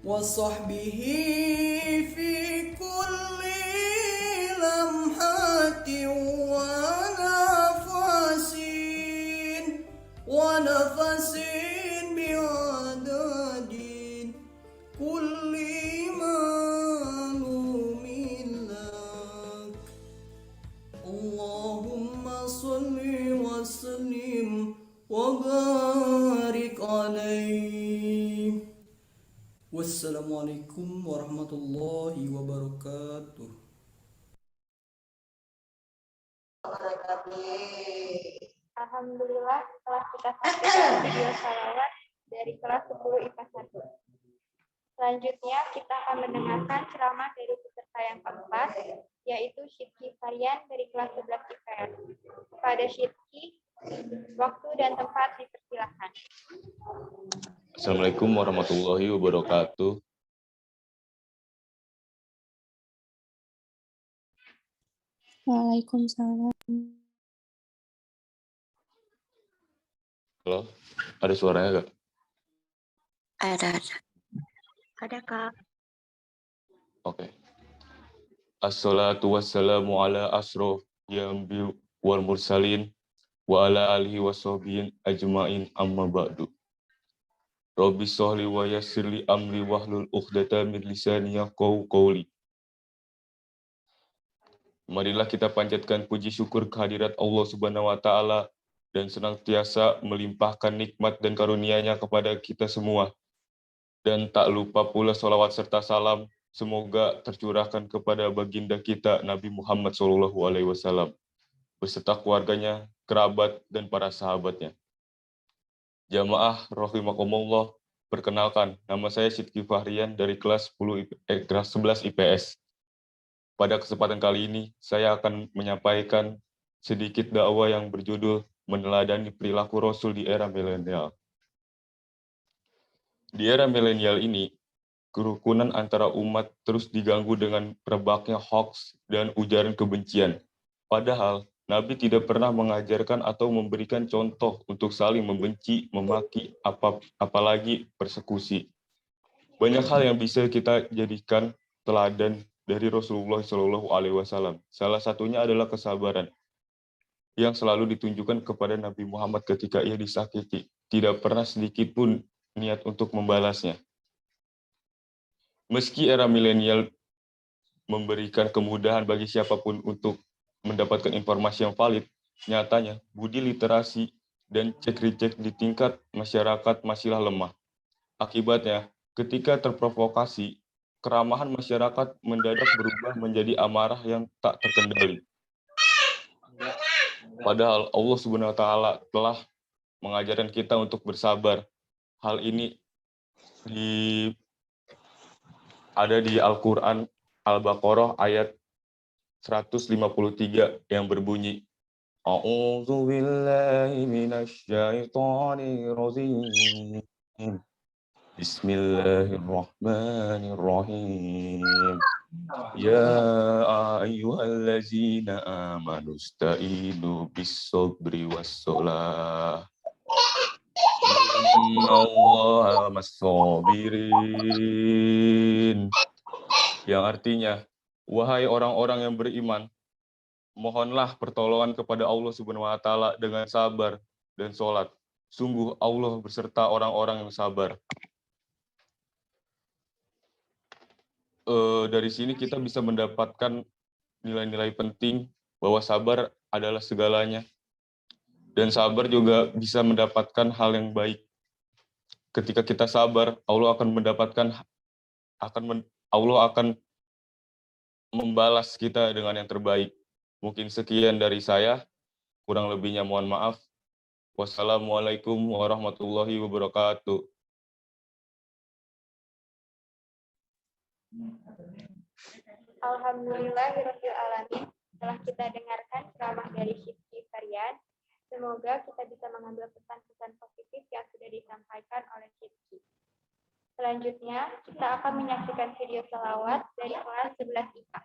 وصحبه في كل لمحة ونفس بعدد كل معلوم لك اللهم صل وسلم وبارك عليه. Wassalamualaikum warahmatullahi wabarakatuh. Alhamdulillah telah kita saksikan video salawat dari kelas 10 IPA 1. Selanjutnya kita akan mendengarkan ceramah dari peserta yang keempat, yaitu Syidki Varian dari kelas 11 IPS. Kepada Syidki, waktu dan tempat dipersilahkan. Assalamualaikum warahmatullahi wabarakatuh. Waalaikumsalam. Halo, ada suaranya gak? Ada, Kak. Oke. Assalatu wassalamu ala asrofil anbiya wal mursalin wa ala alihi washabihi ajmain amma ba'du. Rabbi sholli wa yassirli amri wahlul 'uqdatam min lisani yafqahu qawli. Marilah kita panjatkan puji syukur kehadirat Allah Subhanahu wa taala dan senantiasa melimpahkan nikmat dan karunia-Nya kepada kita semua. Dan tak lupa pula sholawat serta salam semoga tercurahkan kepada baginda kita Nabi Muhammad SAW beserta keluarganya, kerabat, dan para sahabatnya. Jamaah rahimakumullah, perkenalkan, nama saya Syidki Varian dari kelas 11 IPS. Pada kesempatan kali ini, saya akan menyampaikan sedikit dakwah yang berjudul Meneladani Perilaku Rasul di Era Milenial. Di era milenial ini, kerukunan antara umat terus diganggu dengan merebaknya hoaks dan ujaran kebencian. Padahal, Nabi tidak pernah mengajarkan atau memberikan contoh untuk saling membenci, memaki, apalagi persekusi. Banyak hal yang bisa kita jadikan teladan dari Rasulullah SAW. Salah satunya adalah kesabaran yang selalu ditunjukkan kepada Nabi Muhammad ketika ia disakiti. Tidak pernah sedikit pun niat untuk membalasnya. Meski era milenial memberikan kemudahan bagi siapapun untuk mendapatkan informasi yang valid, nyatanya budi literasi dan cek-ricek di tingkat masyarakat masihlah lemah. Akibatnya, ketika terprovokasi, keramahan masyarakat mendadak berubah menjadi amarah yang tak terkendali. Padahal Allah Subhanahu wa taala telah mengajarkan kita untuk bersabar. Hal ini ada di Al-Quran Al-Baqarah ayat 153 yang berbunyi A'udzu billahi minasy syaithanir rajim. Bismillahirrahmanirrahim. Ya ayyuhallazina amanu ista'inu bis-sabri was-shalah. Innallaha mas-sabirin. Yang artinya, wahai orang-orang yang beriman, mohonlah pertolongan kepada Allah Subhanahu wa taala dengan sabar dan sholat. Sungguh Allah berserta orang-orang yang sabar. Dari sini kita bisa mendapatkan nilai-nilai penting bahwa sabar adalah segalanya. Dan sabar juga bisa mendapatkan hal yang baik. Ketika kita sabar, Allah akan membalas kita dengan yang terbaik. Mungkin sekian dari saya, kurang lebihnya mohon maaf. Wassalamualaikum warahmatullahi wabarakatuh. Alhamdulillahirabbil alamin. Setelah kita dengarkan ceramah dari Syifki Farian, semoga kita bisa mengambil pesan-pesan positif yang sudah disampaikan oleh Syifki. Selanjutnya, kita akan menyaksikan video selawat dari kelas 11 IPA.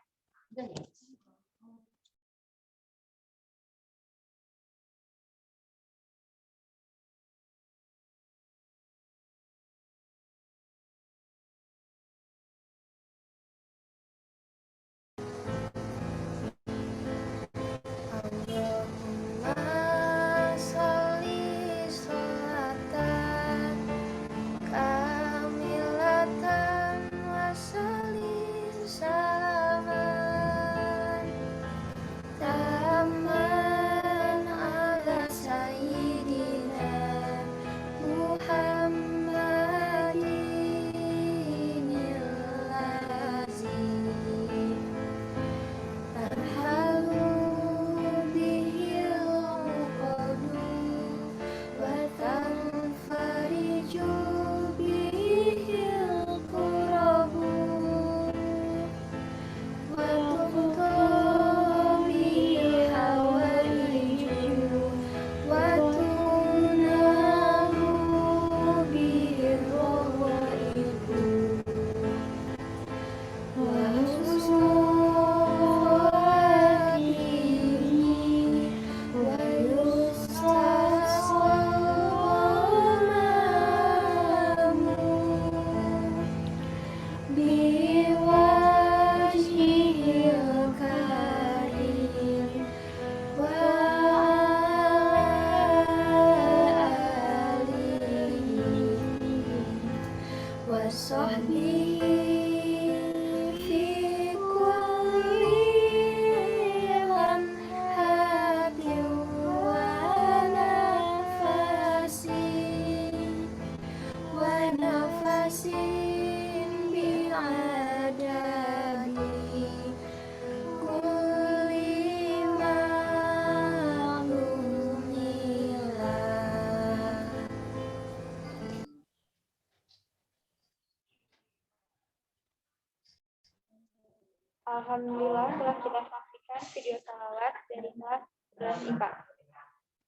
Alhamdulillah telah kita saksikan video salawat dari kelas 11 IPA.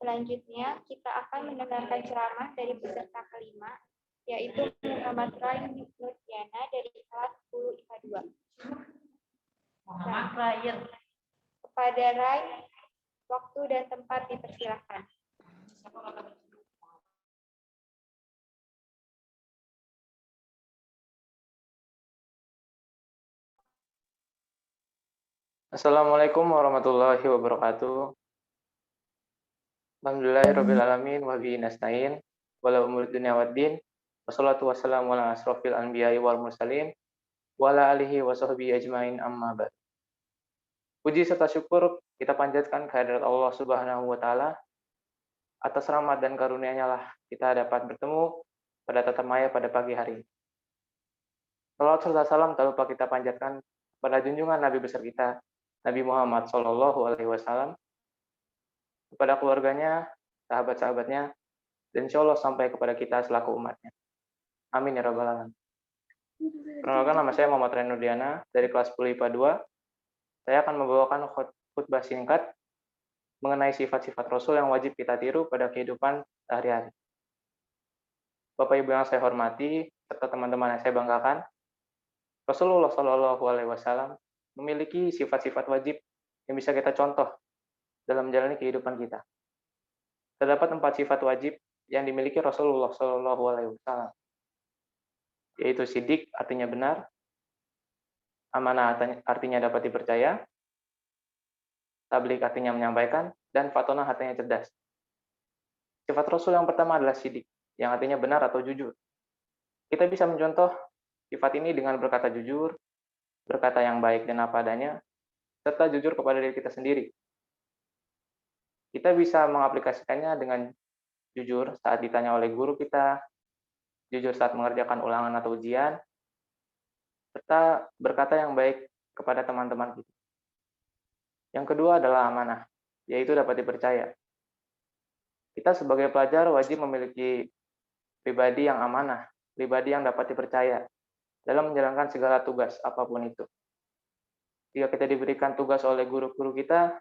Selanjutnya, kita akan mendengarkan ceramah dari peserta kelima, yaitu Muhammad Rai Nurdiana dari kelas 10 IPA 2. Muhammad Ryan. Kepada Rai, waktu dan tempat dipersilakan. Assalamualaikum warahmatullahi wabarakatuh. Alhamdulillahirrabbilalamin wa bihi nasta'in wala umur dunya waddin wassalatu wassalamu ala asrofil anbiya'i wal mursalin wa ala alihi wa sahbihi ajmain amma ba'd. Puji serta syukur kita panjatkan kehadirat Allah Subhanahu wa taala. Atas rahmat dan karunia-Nya lah kita dapat bertemu pada tatap maya pada pagi hari. Salawat serta salam tak lupa kita panjatkan pada junjungan Nabi besar kita Nabi Muhammad SAW, kepada keluarganya, sahabat-sahabatnya, dan insya Allah sampai kepada kita selaku umatnya. Amin ya rabbal alamin. Perkenalkan, nama saya Muhammad Renurdiana dari kelas 10 IPA 2. Saya akan membawakan khutbah singkat mengenai sifat-sifat Rasul yang wajib kita tiru pada kehidupan sehari-hari. Bapak Ibu yang saya hormati, serta teman-teman yang saya banggakan, Rasulullah Shallallahu Alaihi Wasallam memiliki sifat-sifat wajib yang bisa kita contoh dalam menjalani kehidupan kita. Terdapat 4 sifat wajib yang dimiliki Rasulullah Shallallahu Alaihi Wasallam, yaitu sidik artinya benar, amanah artinya dapat dipercaya, tabligh artinya menyampaikan, dan fatonah artinya cerdas. Sifat Rasul yang pertama adalah sidik, yang artinya benar atau jujur. Kita bisa mencontoh sifat ini dengan berkata jujur, berkata yang baik dan apa adanya, serta jujur kepada diri kita sendiri. Kita bisa mengaplikasikannya dengan jujur saat ditanya oleh guru kita, jujur saat mengerjakan ulangan atau ujian, serta berkata yang baik kepada teman-teman kita. Yang kedua adalah amanah, yaitu dapat dipercaya. Kita sebagai pelajar wajib memiliki pribadi yang amanah, pribadi yang dapat dipercaya dalam menjalankan segala tugas apapun itu. Jika kita diberikan tugas oleh guru-guru kita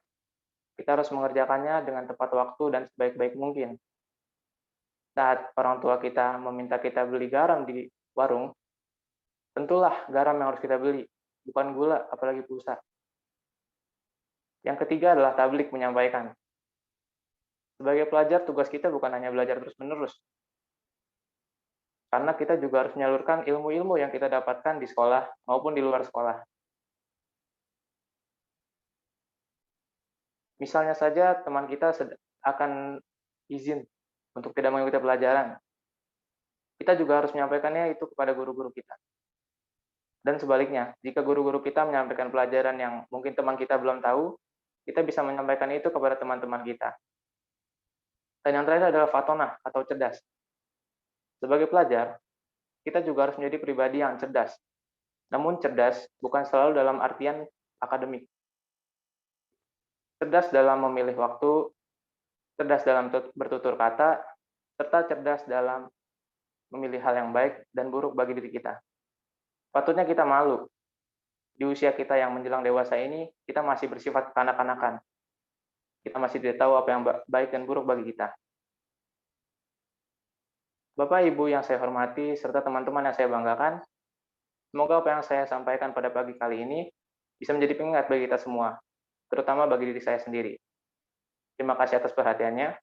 harus mengerjakannya dengan tepat waktu dan sebaik-baik mungkin. Saat orang tua kita meminta kita beli garam di warung, tentulah garam yang harus kita beli, bukan gula, apalagi pulsa. Yang ketiga adalah tabligh, menyampaikan. Sebagai pelajar, tugas kita bukan hanya belajar terus-menerus, karena kita juga harus menyalurkan ilmu-ilmu yang kita dapatkan di sekolah maupun di luar sekolah. Misalnya saja teman kita akan izin untuk tidak mengikuti pelajaran. Kita juga harus menyampaikannya itu kepada guru-guru kita. Dan sebaliknya, jika guru-guru kita menyampaikan pelajaran yang mungkin teman kita belum tahu, kita bisa menyampaikan itu kepada teman-teman kita. Dan yang terakhir adalah fatonah atau cerdas. Sebagai pelajar, kita juga harus menjadi pribadi yang cerdas. Namun cerdas bukan selalu dalam artian akademik. Cerdas dalam memilih waktu, cerdas dalam bertutur kata, serta cerdas dalam memilih hal yang baik dan buruk bagi diri kita. Patutnya kita malu. Di usia kita yang menjelang dewasa ini, kita masih bersifat kanak-kanakan. Kita masih tidak tahu apa yang baik dan buruk bagi kita. Bapak, Ibu yang saya hormati, serta teman-teman yang saya banggakan, semoga apa yang saya sampaikan pada pagi kali ini bisa menjadi pengingat bagi kita semua, terutama bagi diri saya sendiri. Terima kasih atas perhatiannya.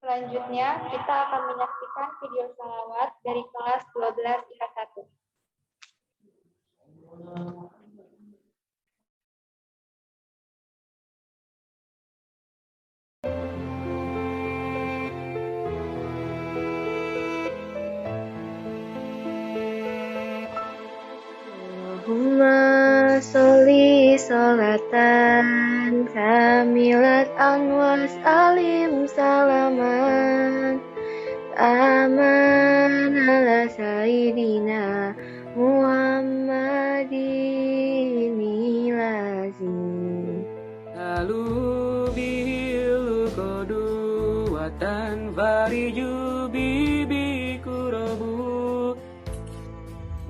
Selanjutnya, kita akan menyaksikan video salawat dari kelas 12 IPA 1. Allahumma sholli sholatan kamilatan wassalim salaman aman ala sayyidina Muhammadin lazim. Lalu bihil kodu watan fariju bibi kurabu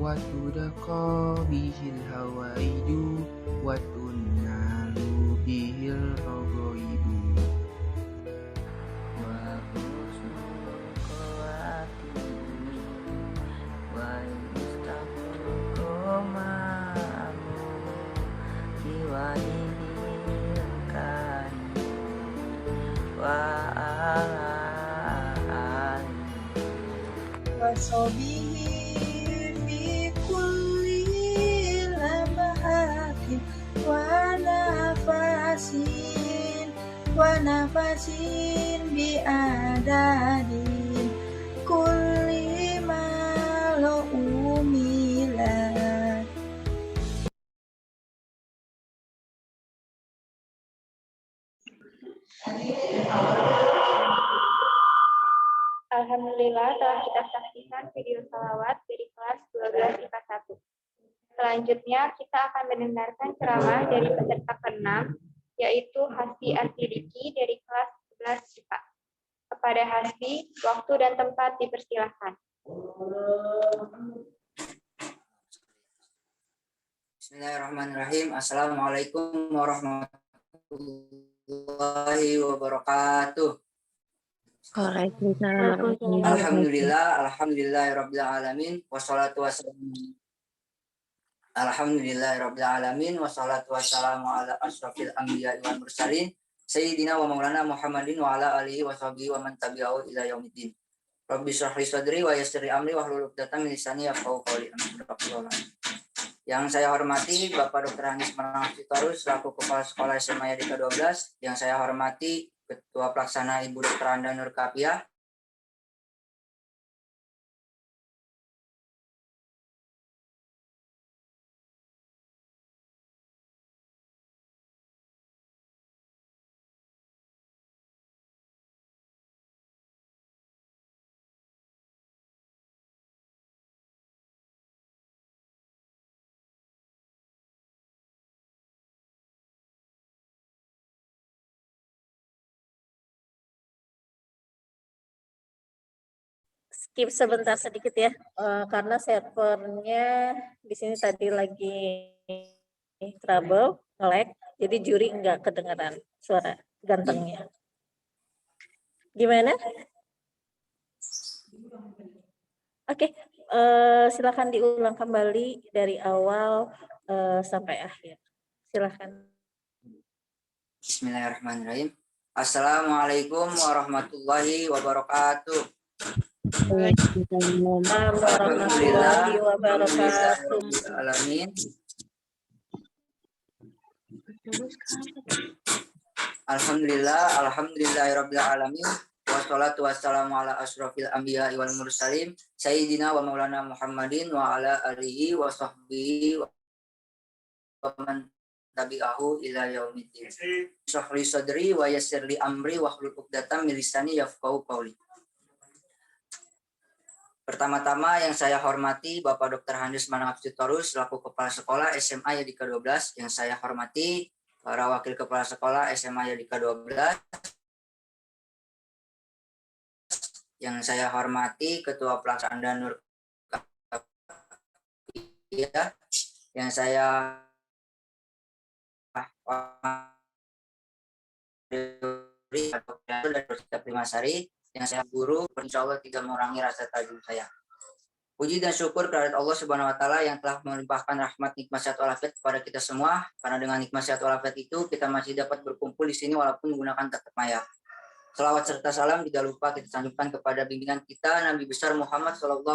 watudaka bihil hawaiju watunnalu bihil rogoibu wa husnul qawati wa istaqomamu kiwahil kani wa ala ali wa sobihi nafasin bi'adadin kulli ma lo umilat. Alhamdulillah telah kita saksikan video salawat dari kelas 12 IPA 1. Selanjutnya kita akan mendengarkan ceramah dari peserta ke-6, yaitu Hasbi Asidiki dari kelas 11 IPA. Kepada Hasbi, waktu dan tempat dipersilahkan. Bismillahirrahmanirrahim. Assalamualaikum warahmatullahi wabarakatuh. Alhamdulillahirrabbilalamin. Wassalatu wassalamu ala asrofil anbiya wal mursalin Sayyidina wa maulana Muhammadin wa ala alihi wa sahbihi wa man tabi'ahu ila yaumiddin. Rabbi shrah li sadri wa yassir li amri wahlul 'uqdatam min lisani yafqahu qawli. Yang saya hormati Bapak Dr. Hanis Manang Sitorus selaku Kepala Sekolah SMA Yadika 12, yang saya hormati Ketua Pelaksana Ibu Dr. Anda Nur Kapiah, Skip sebentar sedikit ya, karena servernya di sini tadi lagi trouble, nge-lag, jadi juri nggak kedengeran suara gantengnya. Gimana? Oke, silakan diulang kembali dari awal sampai akhir. Silakan. Bismillahirrahmanirrahim. Assalamualaikum warahmatullahi wabarakatuh. Warahmatullahi wabarakatuh. Alamin. Alhamdulillahirabbil alamin. Wassalatu wassalamu ala asrofil anbiya wal mursalin Sayyidina wa maulana Muhammadin wa ala alihi wa sahbihi wa man tabi'ahu ila yaumiddin. Shrah li sadri wa yassir li amri wahlul 'uqdatam min lisani yafqahu qawli. Pertama-tama yang saya hormati Bapak Dr. Hanis Manang Sitorus selaku Kepala Sekolah SMA Yadika 12, yang saya hormati para Wakil Kepala Sekolah SMA Yadika 12, yang saya hormati Ketua Pelaksana Anda Nur Kapiah, yang saya Primasari, yang saya guru, insya Allah tidak mengurangi rasa takjub saya. Puji dan syukur kehadirat Allah Subhanahu Wa Taala yang telah melimpahkan rahmat, nikmat, sehat walafiat kepada kita semua. Karena dengan nikmat, sehat walafiat itu kita masih dapat berkumpul di sini walaupun menggunakan tatap maya. Salawat serta salam tidak lupa kita sanjungkan kepada bimbingan kita Nabi besar Muhammad SAW.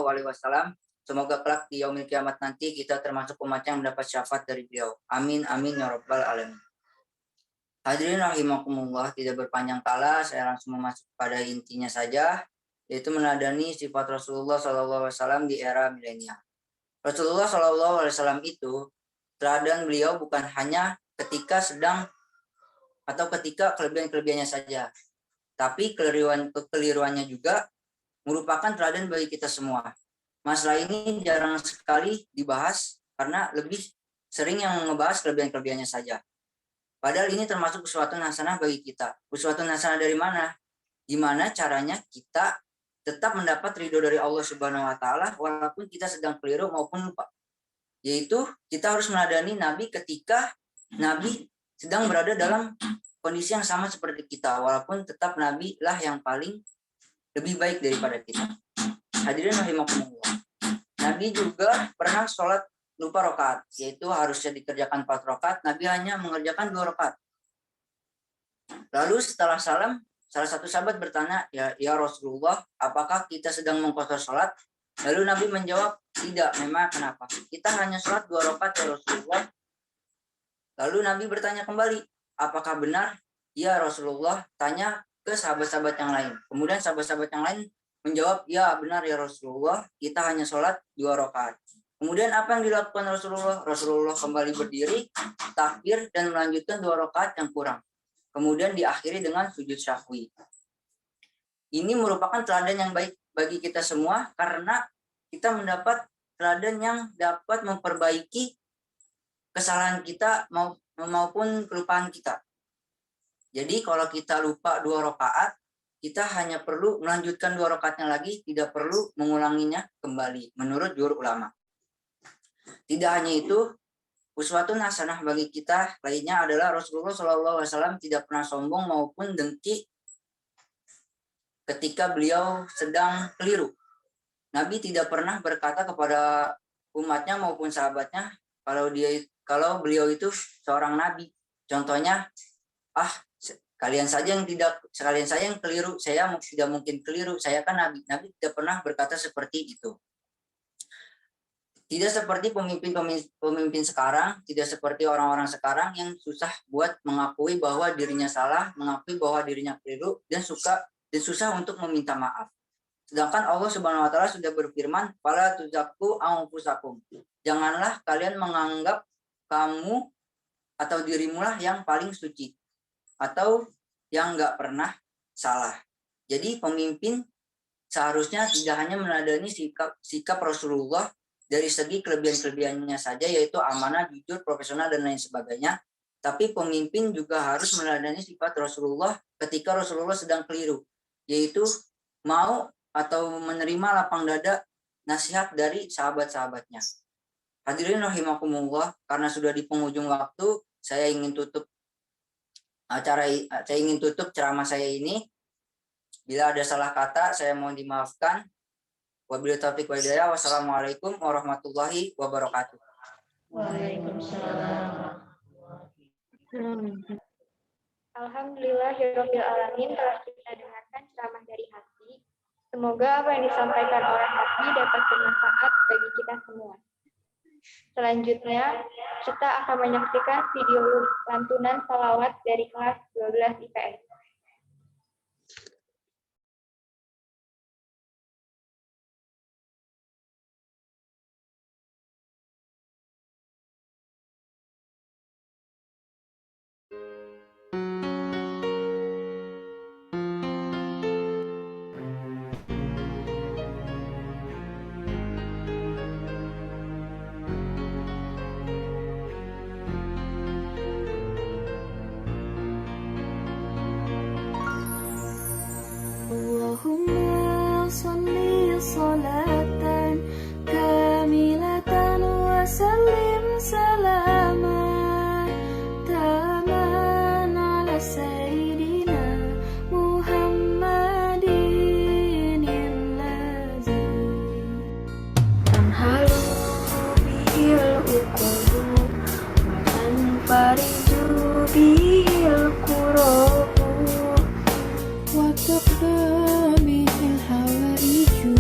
Semoga kelak di yaumil kiamat nanti kita termasuk umat yang mendapat syafaat dari beliau. Amin amin ya rabbal alamin. Hadirin rahimakumullah, tidak berpanjang kala, saya langsung masuk pada intinya saja, yaitu menadani sifat Rasulullah SAW di era milenial. Rasulullah SAW itu teladan beliau bukan hanya ketika sedang atau ketika kelebihan-kelebihannya saja, tapi kekeliruannya juga merupakan teladan bagi kita semua. Masalah ini jarang sekali dibahas karena lebih sering yang membahas kelebihan-kelebihannya saja. Padahal ini termasuk uswatun hasanah bagi kita. Uswatun hasanah dari mana? Gimana caranya kita tetap mendapat ridho dari Allah Subhanahu Wa Taala walaupun kita sedang keliru maupun lupa. Yaitu kita harus meladani Nabi ketika Nabi sedang berada dalam kondisi yang sama seperti kita, walaupun tetap Nabi lah yang paling lebih baik daripada kita. Hadirin rahimakumullah. Nabi juga pernah sholat lupa rakaat, yaitu harusnya dikerjakan 4 rakaat, Nabi hanya mengerjakan 2 rakaat. Lalu setelah salam, salah satu sahabat bertanya, ya Rasulullah, apakah kita sedang mengqasar sholat? Lalu Nabi menjawab, tidak, memang kenapa? Kita hanya sholat 2 rakaat ya Rasulullah. Lalu Nabi bertanya kembali, apakah benar "Ya Rasulullah," tanya ke sahabat-sahabat yang lain. Kemudian sahabat-sahabat yang lain menjawab, "Ya benar ya Rasulullah, kita hanya sholat 2 rakaat." Kemudian apa yang dilakukan Rasulullah? Rasulullah kembali berdiri, takbir, dan melanjutkan 2 rakaat yang kurang. Kemudian diakhiri dengan sujud syahwi. Ini merupakan teladan yang baik bagi kita semua karena kita mendapat teladan yang dapat memperbaiki kesalahan kita maupun kelupaan kita. Jadi kalau kita lupa 2 rakaat, kita hanya perlu melanjutkan 2 rakaatnya lagi, tidak perlu mengulanginya kembali, menurut jumhur ulama. Tidak hanya itu, uswatun hasanah bagi kita lainnya adalah Rasulullah SAW tidak pernah sombong maupun dengki ketika beliau sedang keliru. Nabi tidak pernah berkata kepada umatnya maupun sahabatnya kalau beliau itu seorang nabi. Contohnya, kalian saja yang keliru, saya tidak mungkin keliru, saya kan nabi. Nabi tidak pernah berkata seperti itu. Tidak seperti pemimpin sekarang, tidak seperti orang-orang sekarang yang susah buat mengakui bahwa dirinya salah, mengakui bahwa dirinya keliru, dan susah untuk meminta maaf. Sedangkan Allah Subhanahu wa taala sudah berfirman, "Fala tuzakku anfusakum." Janganlah kalian menganggap kamu atau dirimulah yang paling suci atau yang enggak pernah salah. Jadi pemimpin seharusnya tidak hanya meneladani sikap Rasulullah dari segi kelebihan-kelebihannya saja, yaitu amanah, jujur, profesional, dan lain sebagainya. Tapi pemimpin juga harus meneladani sifat Rasulullah ketika Rasulullah sedang keliru, yaitu mau atau menerima lapang dada nasihat dari sahabat-sahabatnya. Hadirin rahimakumullah, karena sudah di penghujung waktu, saya ingin tutup ceramah saya ini. Bila ada salah kata, saya mohon dimaafkan. Wabillahi taufiq wal hidayah. Wassalamualaikum warahmatullahi wabarakatuh. Waalaikumsalam. Alhamdulillahirabbil alamin, telah kita dengarkan ceramah dari Hafi. Semoga apa yang disampaikan oleh Hafi dapat bermanfaat bagi kita semua. Selanjutnya, kita akan menyaksikan video lantunan salawat dari kelas 12 IPS. Allahumma salli salatan kamilatan wa sallim salaman taman ala sayyidina Muhammadin allazi tanhalu bihil uqadu wa tanfariju bihil qurabu wa taqda bihil hawaiju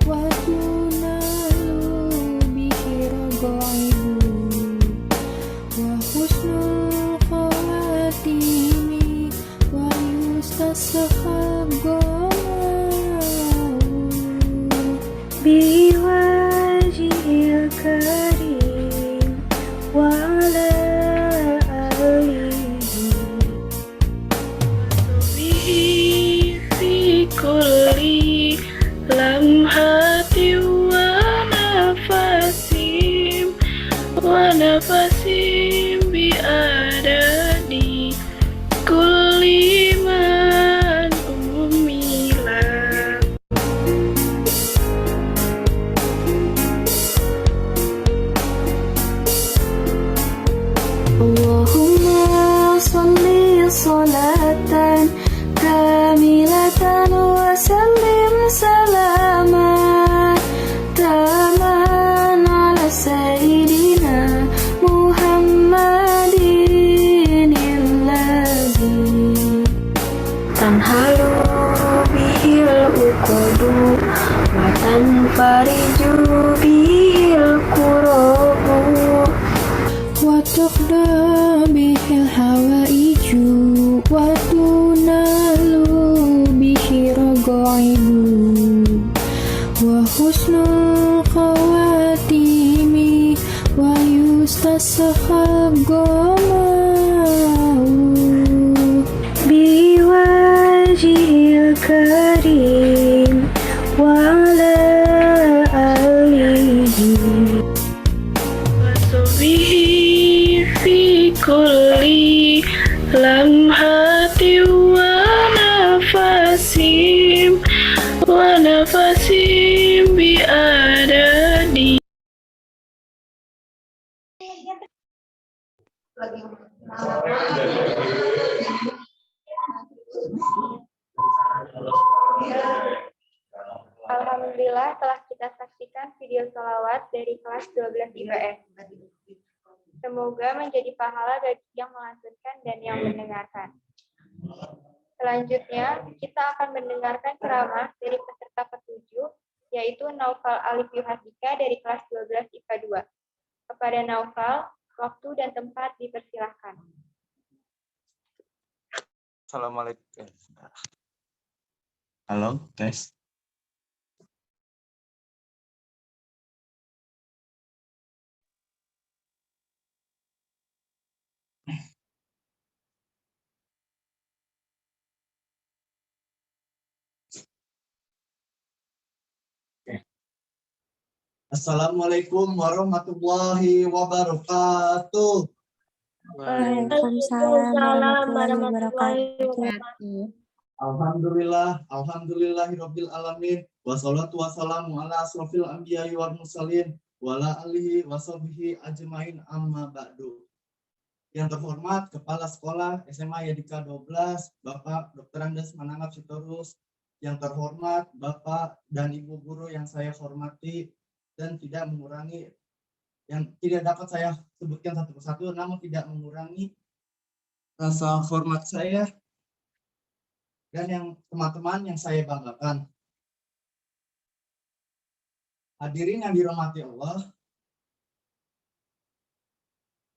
wa tunalu bihi ragaibu wa husnul khawatimi wa yustashabbu biwajhil karim wa ala alihi bihi fi kulli lamhati wa nafasim bi adadi kulli man umila. Allahumma salli salatan kamilatan wa sallim salaman taman ala sayyidina Muhammad فسخى الغمام بوجهه الكريم وعلى آله وصحبه في كل لمحة ونفس بأدادي. Alhamdulillah telah kita saksikan video sholawat dari kelas 12 IPS. Semoga menjadi pahala bagi yang melantunkan dan yang mendengarkan. Selanjutnya, kita akan mendengarkan ceramah dari peserta ketujuh, yaitu Naufal Alif Yuhadika dari kelas 12 IPA 2. Kepada Naufal, waktu dan tempat dipersilahkan. Assalamualaikum. Halo, tes. Assalamualaikum warahmatullahi wabarakatuh. Waalaikumsalam warahmatullahi wabarakatuh. Alhamdulillahirabbil alamin. Wassalatu wassalamu ala asrofil anbiya'i wal mursalin wa ala alihi washabihi ajmain amma ba'du. Yang terhormat Kepala Sekolah SMA Yadika 12, Bapak Dr. Andes Manangap Sitorus. Yang terhormat Bapak dan Ibu guru yang saya hormati dan tidak mengurangi, yang tidak dapat saya sebutkan satu persatu, namun tidak mengurangi rasa hormat saya dan yang teman-teman yang saya banggakan. Hadirin yang dirahmati Allah,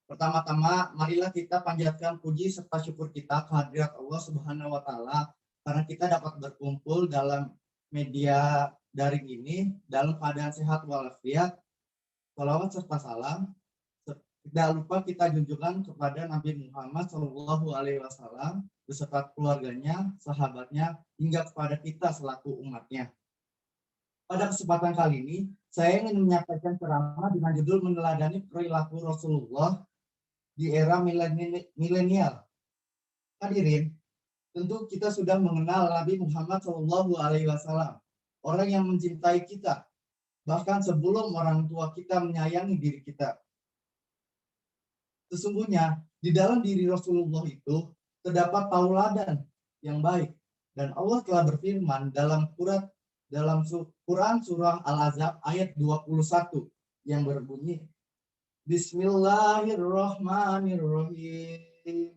pertama-tama marilah kita panjatkan puji serta syukur kita kehadirat Allah Subhanahu wa Ta'ala karena kita dapat berkumpul dalam media daring ini dalam keadaan sehat walafiat. Salawat serta salam tidak lupa kita junjungan kepada Nabi Muhammad SAW beserta keluarganya, sahabatnya, hingga kepada kita selaku umatnya. Pada kesempatan kali ini, saya ingin menyampaikan ceramah dengan judul meneladani perilaku Rasulullah di era milenial. Hadirin, tentu kita sudah mengenal Nabi Muhammad SAW, orang yang mencintai kita, bahkan sebelum orang tua kita menyayangi diri kita. Sesungguhnya, di dalam diri Rasulullah itu terdapat tauladan yang baik. Dan Allah telah berfirman dalam Quran surah Al-Ahzab ayat 21 yang berbunyi, Bismillahirrahmanirrahim.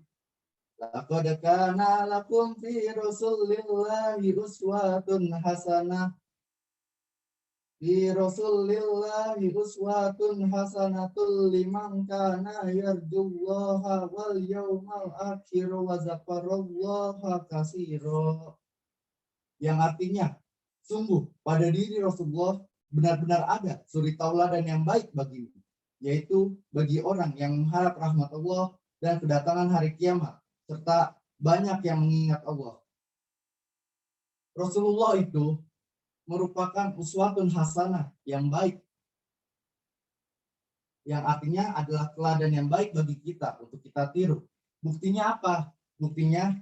Laqad kana lakum fi Rasulillahi uswatun hasanah. Fi Rasulillahi uswatun hasanatul liman kana yarjullaha wal yawmal akhir wa dzakarallaha katsira. Yang artinya, sungguh pada diri Rasulullah benar-benar ada suri tauladan yang baik bagimu, yaitu bagi orang yang mengharap rahmat Allah dan kedatangan hari kiamat, serta banyak yang mengingat Allah. Rasulullah itu merupakan uswatun hasanah yang baik, yang artinya adalah teladan yang baik bagi kita untuk kita tiru. Buktinya apa? Buktinya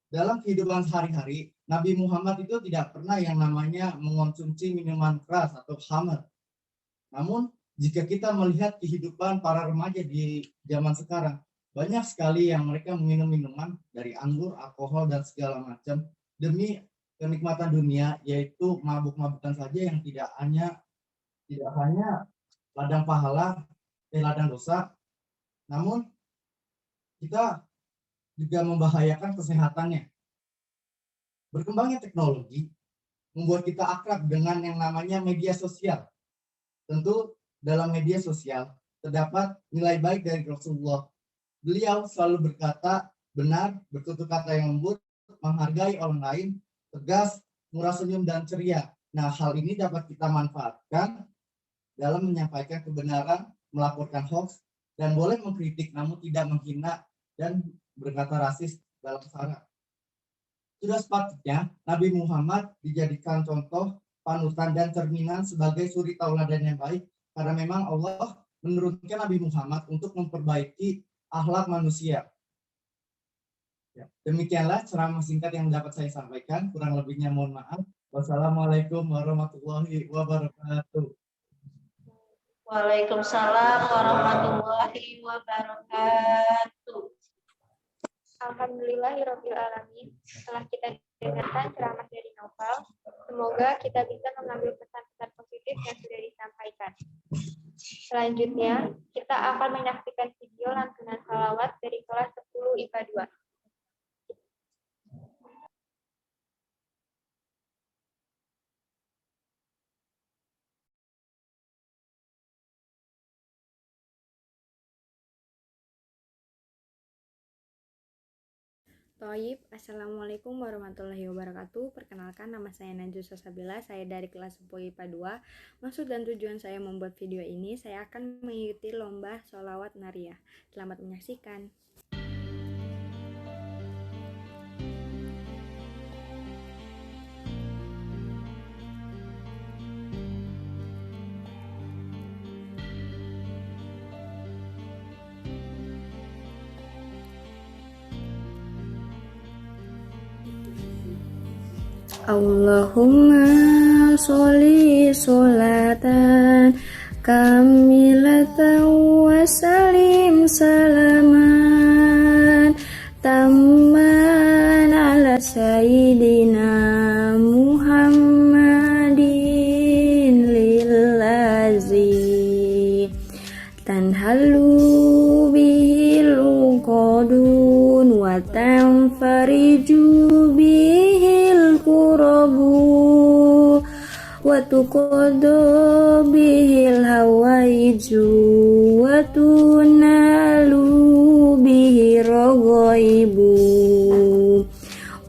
dalam kehidupan sehari-hari, Nabi Muhammad itu tidak pernah yang namanya mengonsumsi minuman keras atau khamr. Namun, jika kita melihat kehidupan para remaja di zaman sekarang, banyak sekali yang mereka meminum minuman dari anggur, alkohol, dan segala macam demi kenikmatan dunia, yaitu mabuk-mabukan saja yang tidak hanya ladang pahala, ladang dosa, namun kita juga membahayakan kesehatannya. Berkembangnya teknologi membuat kita akrab dengan yang namanya media sosial. Tentu dalam media sosial terdapat nilai baik dari Rasulullah. Beliau selalu berkata benar, bertutur kata yang lembut, menghargai orang lain, tegas, murah senyum, dan ceria. Nah, hal ini dapat kita manfaatkan dalam menyampaikan kebenaran, melaporkan hoax, dan boleh mengkritik namun tidak menghina dan berkata rasis dalam sara. Sudah sepatutnya Nabi Muhammad dijadikan contoh, panutan, dan cerminan sebagai suri tauladan yang baik, karena memang Allah menurunkan Nabi Muhammad untuk memperbaiki akhlak manusia. Ya, demikianlah ceramah singkat yang dapat saya sampaikan. Kurang lebihnya mohon maaf. Wassalamualaikum warahmatullahi wabarakatuh. Waalaikumsalam warahmatullahi wabarakatuh. Alhamdulillahirabbil alamin. Setelah kita dengarkan ceramah dari Naufal, semoga kita bisa mengambil pesan-pesan positif yang sudah disampaikan. Selanjutnya, kita akan menyaksikan video lantunan salawat dari kelas 10 IPA 2. Toyib, Assalamualaikum warahmatullahi wabarakatuh. Perkenalkan, nama saya Najwa Sasabila, saya dari kelas 10 IPA 2. Maksud dan tujuan saya membuat video ini, saya akan mengikuti lomba sholawat nariyah. Selamat menyaksikan. Allahumma sholli sholatan kamilatan wa salim salaman tamman ala sayyidina Muhammadin lillazi tanhalu bihil uqadun wa tanfariju bihil kurabu wa tuqadu bihil hawaiju wa tunalu bihi raghaibu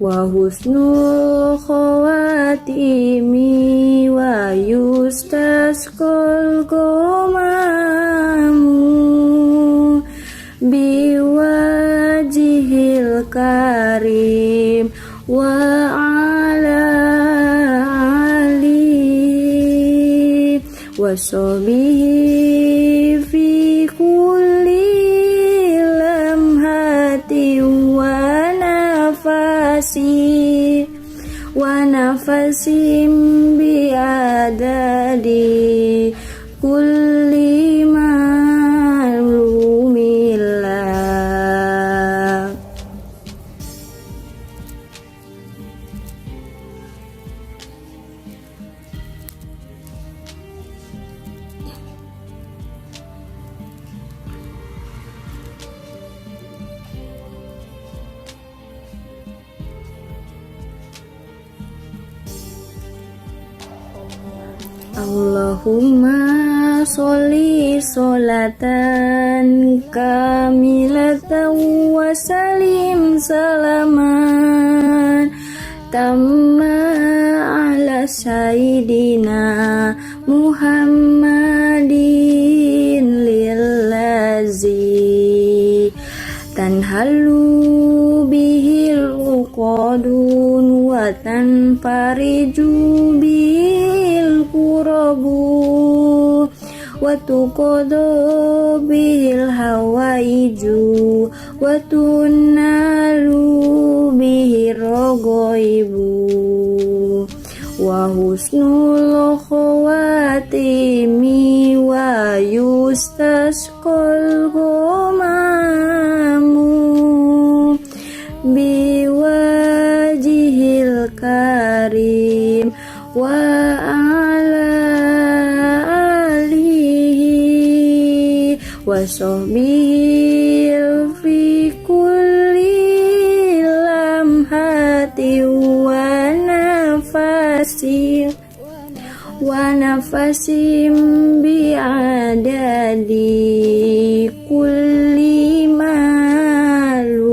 wa husnul khawatimi wa yustasqal qamamu biwajihil karim wa ala ali wa sahbihi fi kulli lamhati wa nafasim bi adadi kulli ma'lumillah. Allahumma sholli sholatan kamilatan wa salim salaman tamma ala sayyidina Muhammadin lillazi tanhalu bihil uqadun wa tanfariju bihil kurabu wa tuqadu bihil hawaiju wa tunalu bihi raghaibu wa husnul khawatimi wa yustasqal ghamamu biwajihil karim wa ala alihi wa sahbihi fi kulli lamhati wa nafasim bi adadi kulli ma'lumillah.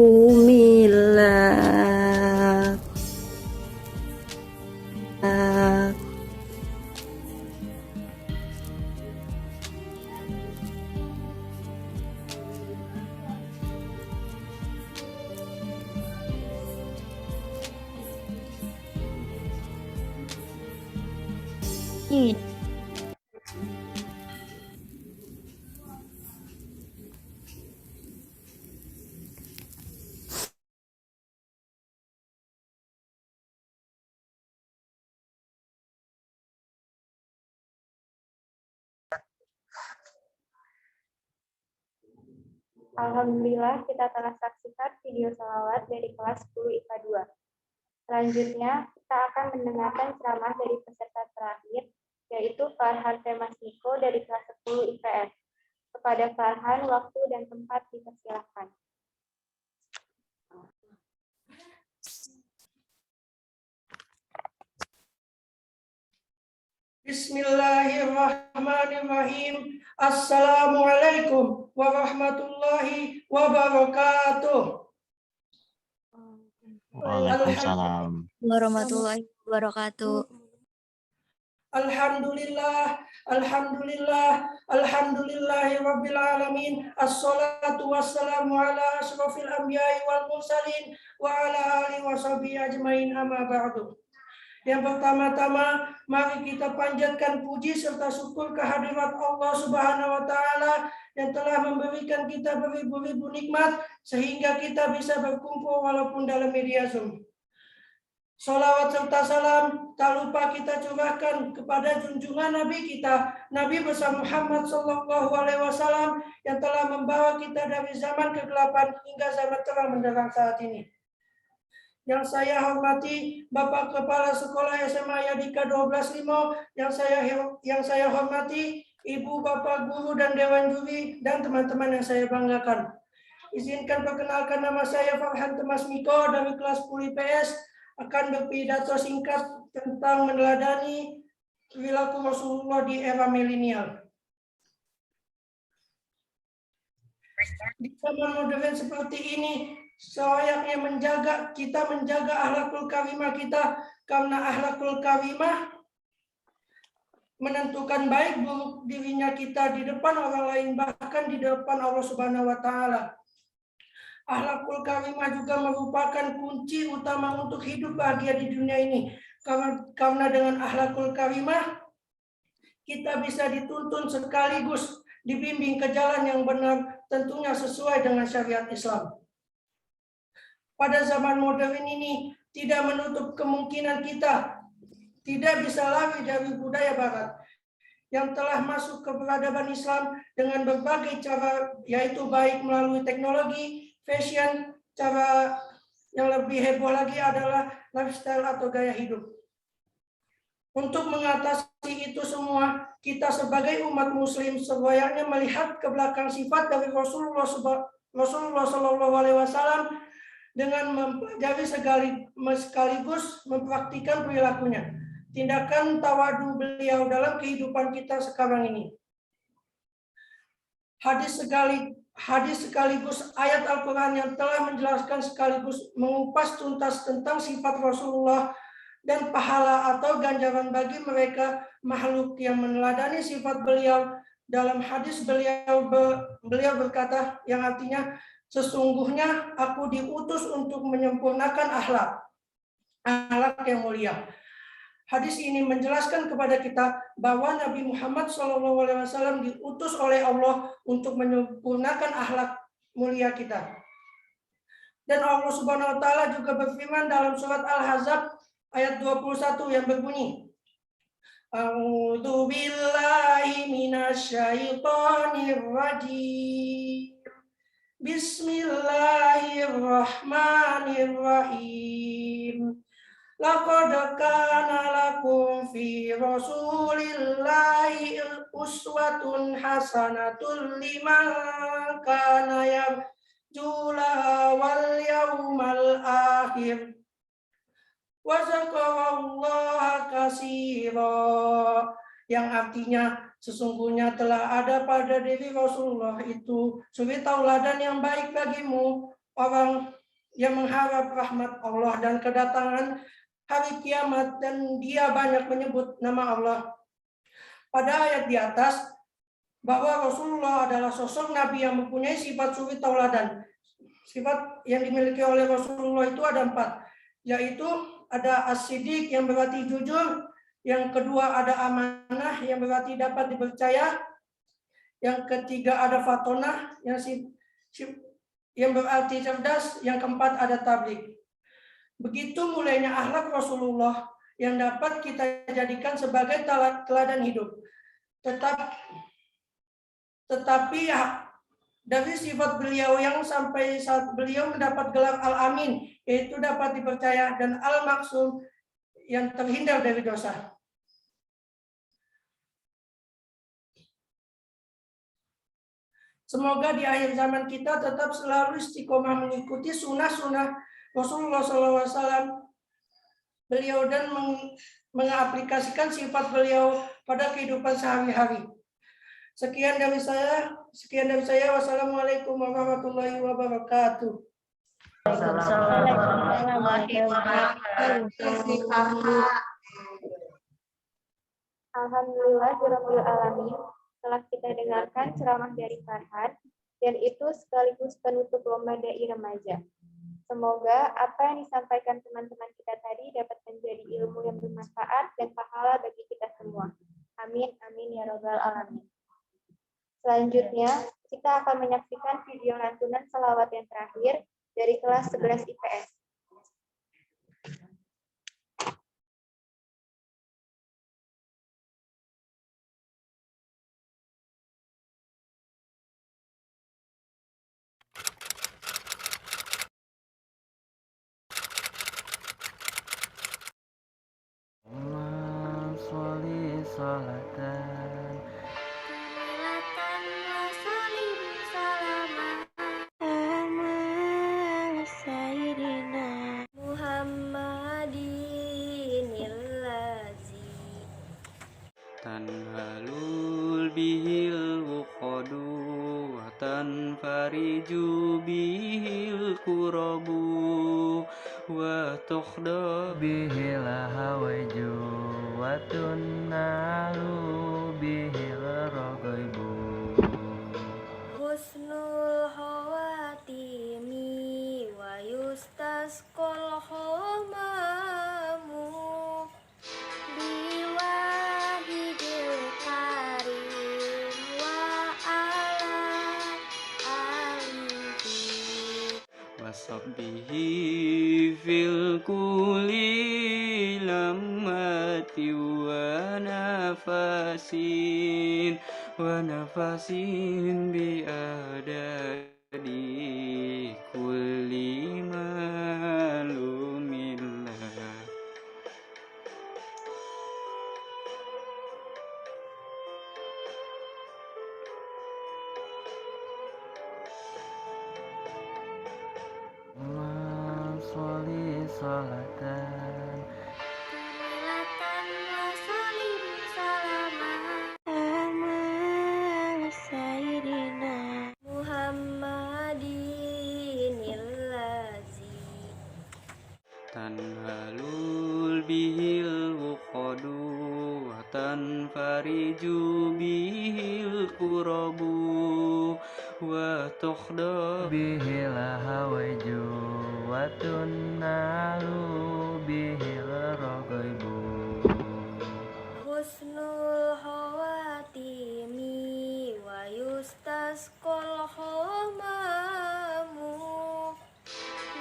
Alhamdulillah kita telah saksikan video salawat dari kelas 10 IPA 2. Selanjutnya, kita akan mendengarkan ceramah dari peserta terakhir, yaitu Farhan Temasniko dari kelas 10 IPS. Kepada Farhan, waktu dan tempat dipersilakan. Bismillahirrahmanirrahim. Assalamualaikum warahmatullahi wabarakatuh. Waalaikumsalam warahmatullahi wabarakatuh. Alhamdulillah, alhamdulillah, alhamdulillahi rabbil alamin. Assalatu wassalamu ala asyrafil anbiya'i wal mursalin wa ala alihi washabihi ajmain, amma ba'du. Yang pertama-tama, mari kita panjatkan puji serta syukur kehadirat Allah Subhanahu wa Ta'ala yang telah memberikan kita beribu-ribu nikmat sehingga kita bisa berkumpul walaupun dalam media Zoom. Salawat serta salam tak lupa kita curahkan kepada junjungan Nabi kita, Nabi besar Muhammad Sallallahu Alaihi Wasallam yang telah membawa kita dari zaman kegelapan hingga zaman terang menderang saat ini. Yang saya hormati Bapak Kepala Sekolah SMA Yadika 12.5, yang saya hormati Ibu, Bapak Guru dan Dewan Juri dan teman-teman yang saya banggakan. Izinkan perkenalkan, nama saya Farhan Temasniko dari kelas 10 IPS, akan berpidato singkat tentang meneladani perilaku Rasulullah di era milenial. Di zaman modern seperti ini, selayaknya kita menjaga akhlakul karimah kita, karena akhlakul karimah menentukan baik buruk dirinya kita di depan orang lain, bahkan di depan Allah Subhanahu wa Ta'ala. Akhlakul karimah juga merupakan kunci utama untuk hidup bahagia di dunia ini, karena dengan akhlakul karimah kita bisa dituntun sekaligus dibimbing ke jalan yang benar, tentunya sesuai dengan syariat Islam. Pada zaman modern ini tidak menutup kemungkinan kita tidak bisa lari dari budaya Barat yang telah masuk ke peradaban Islam dengan berbagai cara, yaitu baik melalui teknologi, fashion, cara yang lebih heboh lagi adalah lifestyle atau gaya hidup. Untuk mengatasi itu semua, kita sebagai umat muslim selayaknya melihat ke belakang sifat dari Rasulullah Shallallahu Alaihi Wasallam dengan mempelajari sekaligus mempraktikkan perilakunya, tindakan tawadu beliau dalam kehidupan kita sekarang ini. Hadis sekaligus ayat Al-Quran yang telah menjelaskan sekaligus mengupas tuntas tentang sifat Rasulullah dan pahala atau ganjaran bagi mereka makhluk yang meneladani sifat beliau. Dalam hadis beliau berkata yang artinya, sesungguhnya aku diutus untuk menyempurnakan akhlak yang mulia. Hadis ini menjelaskan kepada kita bahwa Nabi Muhammad SAW diutus oleh Allah untuk menyempurnakan akhlak mulia kita. Dan Allah Subhanahu wa Ta'ala juga berfirman dalam surat Al-Ahzab ayat 21 yang berbunyi, A'udzu billahi minasyaitonir rajim. Bismillahirrahmanirrahim. Laqad kana lakum fi Rasulillahi uswatun hasanatun liman kana yarjullaha wal yawmal akhir wa dzakarallaha katsira, yang artinya sesungguhnya telah ada pada diri Rasulullah itu suri tauladan yang baik bagimu, orang yang mengharap rahmat Allah dan kedatangan hari kiamat, dan dia banyak menyebut nama Allah. Pada ayat di atas, bahwa Rasulullah adalah sosok Nabi yang mempunyai sifat suri tauladan. Sifat yang dimiliki oleh Rasulullah itu ada 4, yaitu ada as-siddiq yang berarti jujur, Yang kedua ada amanah yang berarti dapat dipercaya. Yang ketiga ada fatonah yang berarti cerdas. Yang keempat ada tablik. Begitu mulainya akhlak Rasulullah yang dapat kita jadikan sebagai teladan hidup. Tetapi dari sifat beliau yang sampai saat beliau mendapat gelar Al-Amin, yaitu dapat dipercaya, dan Al-Maksum yang terhindar dari dosa. Semoga di akhir zaman kita tetap selalu istiqomah mengikuti sunnah-sunnah Rasulullah SAW, beliau, dan mengaplikasikan sifat beliau pada kehidupan sehari-hari. Sekian dari saya. Wassalamualaikum warahmatullahi wabarakatuh. Alhamdulillahirabbil alamin. Telah kita dengarkan ceramah dari Farhan, dan itu sekaligus penutup lomba dai remaja. Semoga apa yang disampaikan teman-teman kita tadi dapat menjadi ilmu yang bermanfaat dan pahala bagi kita semua. Amin, amin ya rabbal alamin. Selanjutnya, kita akan menyaksikan video lantunan salawat yang terakhir dari kelas 11 IPS. Tanhalul bihil wuqadu wa tanfariju bihil kurabu wa tukhda bihil hawaju wa tunnalu bihil ragaibu. Husnul khawatimi wa yustasqal khamamu biwahidil karim wa ala alihi wasabbihi fil kulli lamati wa nafasin bi adadi kulli malumillah. Sholli sholatan Milatan wa salim salaman Amal Sayyidina Muhammadin illazi tanhalul bihil wuqadu wa tanfariju bihil kurabu wa tukhda bihil hawaju wa tunnalu bihil ragaibu. Husnul khawatimi wa yustasqal khamamu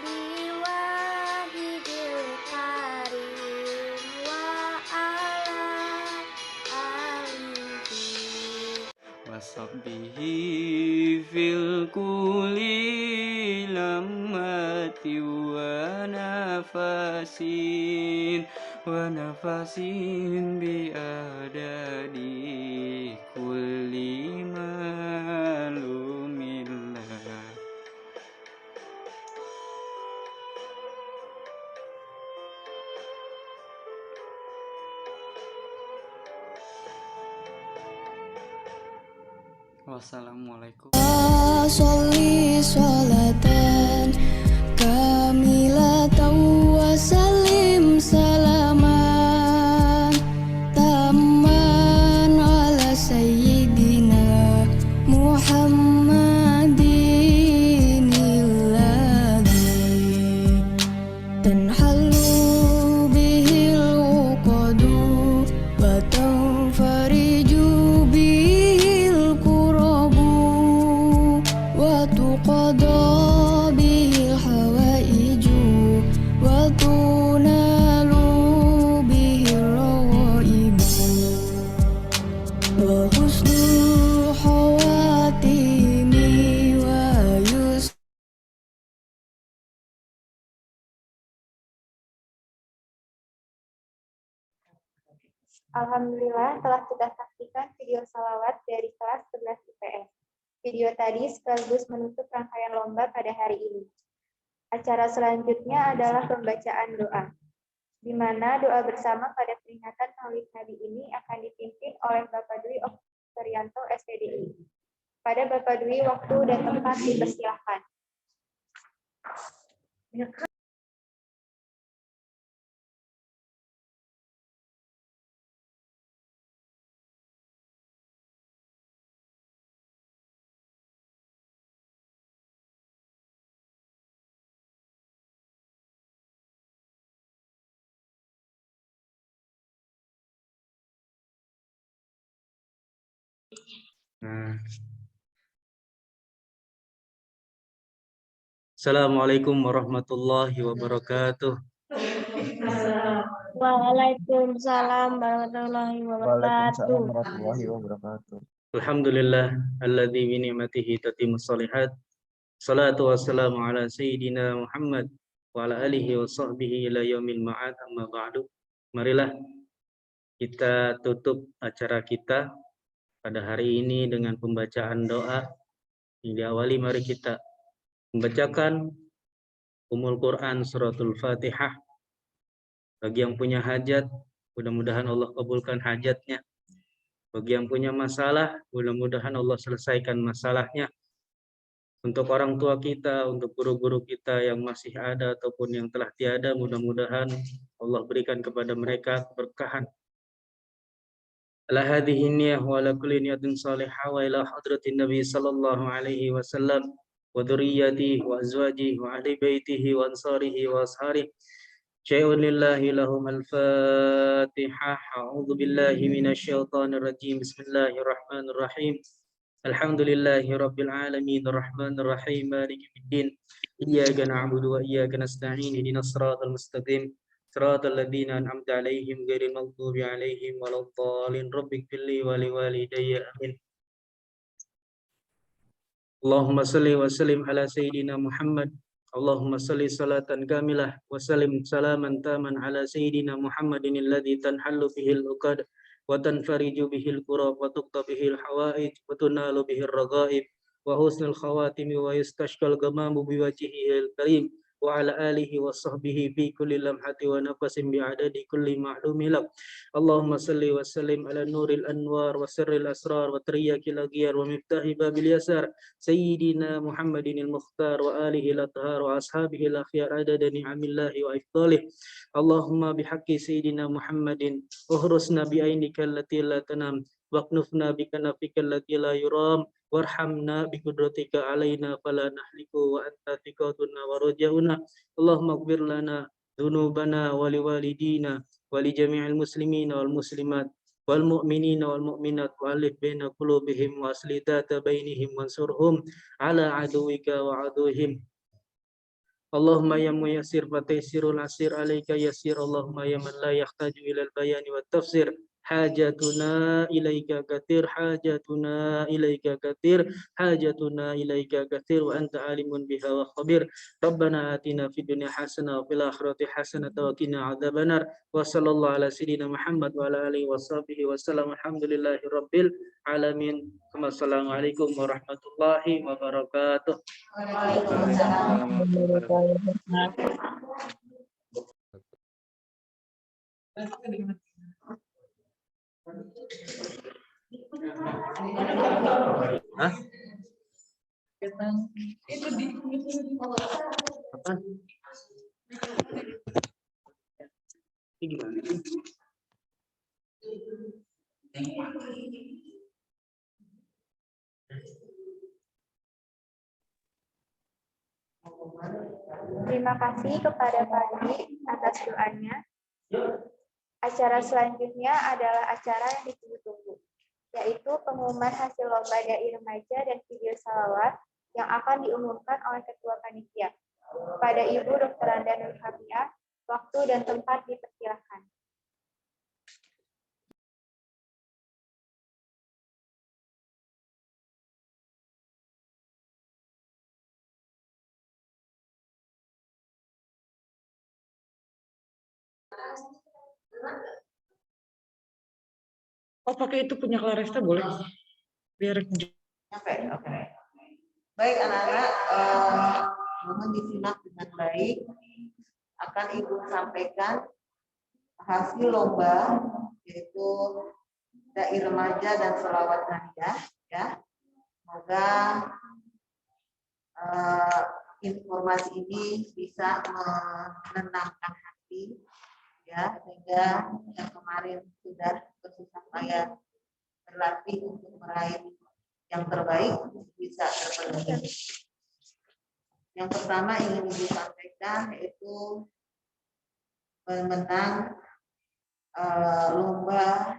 biwahidil karim wa ala alihi wasabbihi fil kulli lamati wa nafasin bi adadi kulli malumillah. Wassalamualaikum. Sholli sholatan kamilatan wa salim salaman tamman ala sayyidina Muhammadin illadhi tanhalu bihil uqadu Alhamdulillah telah kita saksikan video salawat dari kelas 11 IPS. Video tadi sekaligus menutup rangkaian lomba pada hari ini. Acara selanjutnya adalah pembacaan doa, di mana doa bersama pada peringatan Maulid Nabi ini akan dipimpin oleh Bapak Dwi Oktorianto SPDI. Pada Bapak Dwi, waktu dan tempat dipersilahkan. Assalamualaikum warahmatullahi wabarakatuh. Waalaikumsalam warahmatullahi wabarakatuh. Alhamdulillah alladzi bi ni'matihi tatimmus shalihat. Salatu wassalamu ala sayyidina Muhammad wa ala alihi wa sahbihi ila yaumil ma'ad, amma ba'du. Marilah kita tutup acara kita pada hari ini dengan pembacaan doa. Yang diawali, mari kita membacakan Ummul Quran suratul Fatihah. Bagi yang punya hajat, mudah-mudahan Allah kabulkan hajatnya. Bagi yang punya masalah, mudah-mudahan Allah selesaikan masalahnya. Untuk orang tua kita, untuk guru-guru kita yang masih ada ataupun yang telah tiada, mudah-mudahan Allah berikan kepada mereka keberkahan. Ala hadhihi niyyah wa ala kulli niyatin salihah wa ila hadratin Nabi sallallahu alaihi wasallam wa dzurriyyatihi wa azwajihi wa ahli baitihi wa ansarihi wa asharihi. Syai'un lillahi lahum al-Fatihah. A'udzu billahi minasyaitonir rajim. Bismillahirrahmanirrahim. Alhamdulillahi rabbil alamin arrahmanir rahim maliki yaumiddin. Iyyaka na'budu wa iyyaka nasta'in. Ihdinas siratal mustaqim. Siratal ladzina an'amta 'alaihim ghairil maghdubi 'alaihim waladdallin. Rabbighfirli wa liwalidayya. Amin. Allahumma salli wa sallim ala sayyidina Muhammad. Allahumma salli salatan kamilah wa sallim salaman taman ala sayyidina Muhammadin alladhi tanhallu bihil uqad wa tanfariju bihil kurab wa tuqta bihil hawaij wa tunalu bihil raghaib wa husnul khawatimi wa yastashkal gamamu biwajhihil karim wa ala alihi wa sahbihi fi kulli lamhati wa nafasin bi'adadi kulli ma'lumi lak. Allahumma salli wa sallim ala nuril anwar wa sirril asrar wa triyakil aghyar wa miftahi babil yasar sayyidina Muhammadin al-mukhtar wa alihi al-athhar wa ashabihi al-akhyar adada ni'amillahi wa ifdalih. Allahumma bihaqqi sayyidina Muhammadin uhrusna bi ainika allati la tanam waqnufna bi kanafika allati la yuram warhamna bi qudratika alaina fala nahliku wa anta thiqatuna wa rajauna. Allahumma ighfir lana dhunubana wa liwalidina wa li jami'il muslimina wal muslimat wal mu'minina wal mu'minat wa alif baina qulubihim wa asli dhata bainihim wansurhum ala aduwika wa aduhim. Allahumma ya muyassir fataysirul asir alayka yasir. Allahumma ya man la yahtaju ila al-bayani wat tafsir hajatuna ilaika kathir, hajatuna ilaika kathir, hajatuna ilaika kathir wa anta alimun biha wa khabir. Rabbana atina fid dunya hasanah wa fil akhirati hasanah wa qina adzabannar. Wa sallallahu ala sayyidina Muhammad wa ala alihi wa sahbihi wa sallam. Alhamdulillahi rabbil alamin. Wassalamualaikum warahmatullahi wabarakatuh. Hah? Itu di apa? Ini gimana? Terima kasih kepada Pak Dwi atas doanya. Acara selanjutnya adalah acara yang ditunggu-tunggu, yaitu pengumuman hasil lomba dai remaja dan video salawat yang akan diumumkan oleh Ketua Panitia. Pada Ibu Dr. Anda Nur Hamiah, waktu dan tempat dipersilakan. Oh, pakai itu punya Claresta boleh? Biar Oke. Baik anak-anak, mohon disimak dengan baik. Akan Ibu sampaikan hasil lomba, yaitu Dai Remaja dan Sholawat Nariyah. Ya, semoga informasi ini bisa menenangkan hati, ya, sehingga yang kemarin sudah bersusah payah berlatih untuk meraih yang terbaik bisa terpenuhi. Yang pertama ingin Ibu sampaikan yaitu pemenang lomba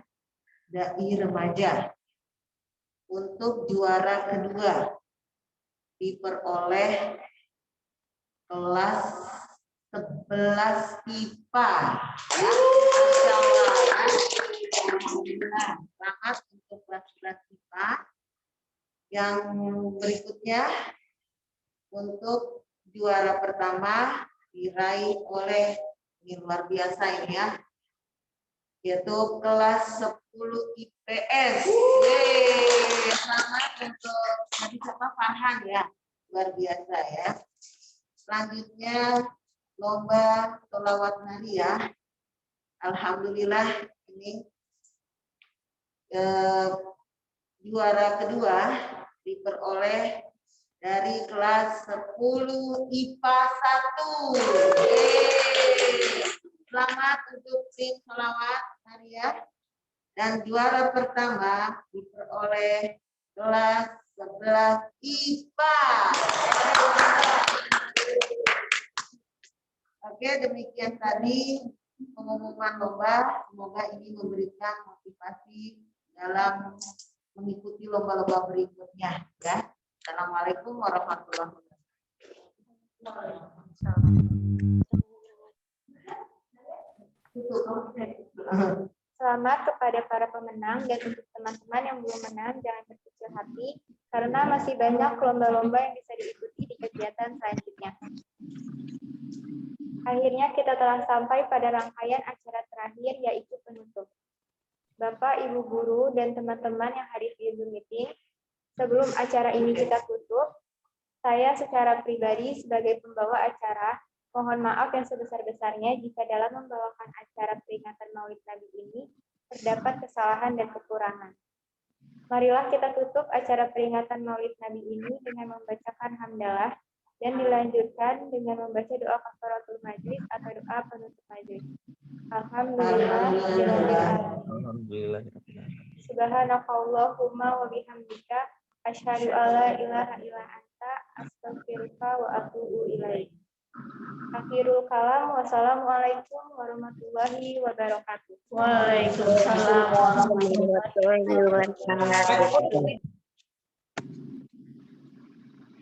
Dai Remaja. Untuk juara kedua diperoleh kelas 11 IPA. Ya, Masya Allah. Selamat untuk kelas 11 IPA. Yang berikutnya untuk juara pertama diraih oleh, ini luar biasa ini ya, yaitu kelas 10 IPS. Yeay, selamat untuk tadi siapa, Farhan ya, luar biasa ya. Selanjutnya lomba Sholawat Nariyah. Alhamdulillah ini juara kedua diperoleh dari kelas 10 IPA 1. Yeay. Selamat untuk tim Sholawat Nariyah. Dan juara pertama diperoleh kelas 11 IPA. Oke, demikian tadi pengumuman lomba. Semoga ini memberikan motivasi dalam mengikuti lomba-lomba berikutnya. Ya. Assalamualaikum warahmatullahi wabarakatuh. Selamat kepada para pemenang, dan untuk teman-teman yang belum menang jangan berkecil hati karena masih banyak lomba-lomba yang bisa diikuti di kegiatan selanjutnya. Akhirnya kita telah sampai pada rangkaian acara terakhir, yaitu penutup. Bapak, Ibu guru, dan teman-teman yang hadir di Zoom meeting, sebelum acara ini kita tutup, saya secara pribadi sebagai pembawa acara mohon maaf yang sebesar-besarnya jika dalam membawakan acara peringatan Maulid Nabi ini terdapat kesalahan dan kekurangan. Marilah kita tutup acara peringatan Maulid Nabi ini dengan membacakan hamdalah dan dilanjutkan dengan membaca doa kafaratul majlis atau doa penutup majlis. Alhamdulillah. Subhanakallahumma wa bihamdika asyhadu alla ilaha illa anta astaghfiruka wa atubu ilaik. Akhirul kalam, wassalamualaikum warahmatullahi wabarakatuh. Waalaikumsalam warahmatullahi wabarakatuh.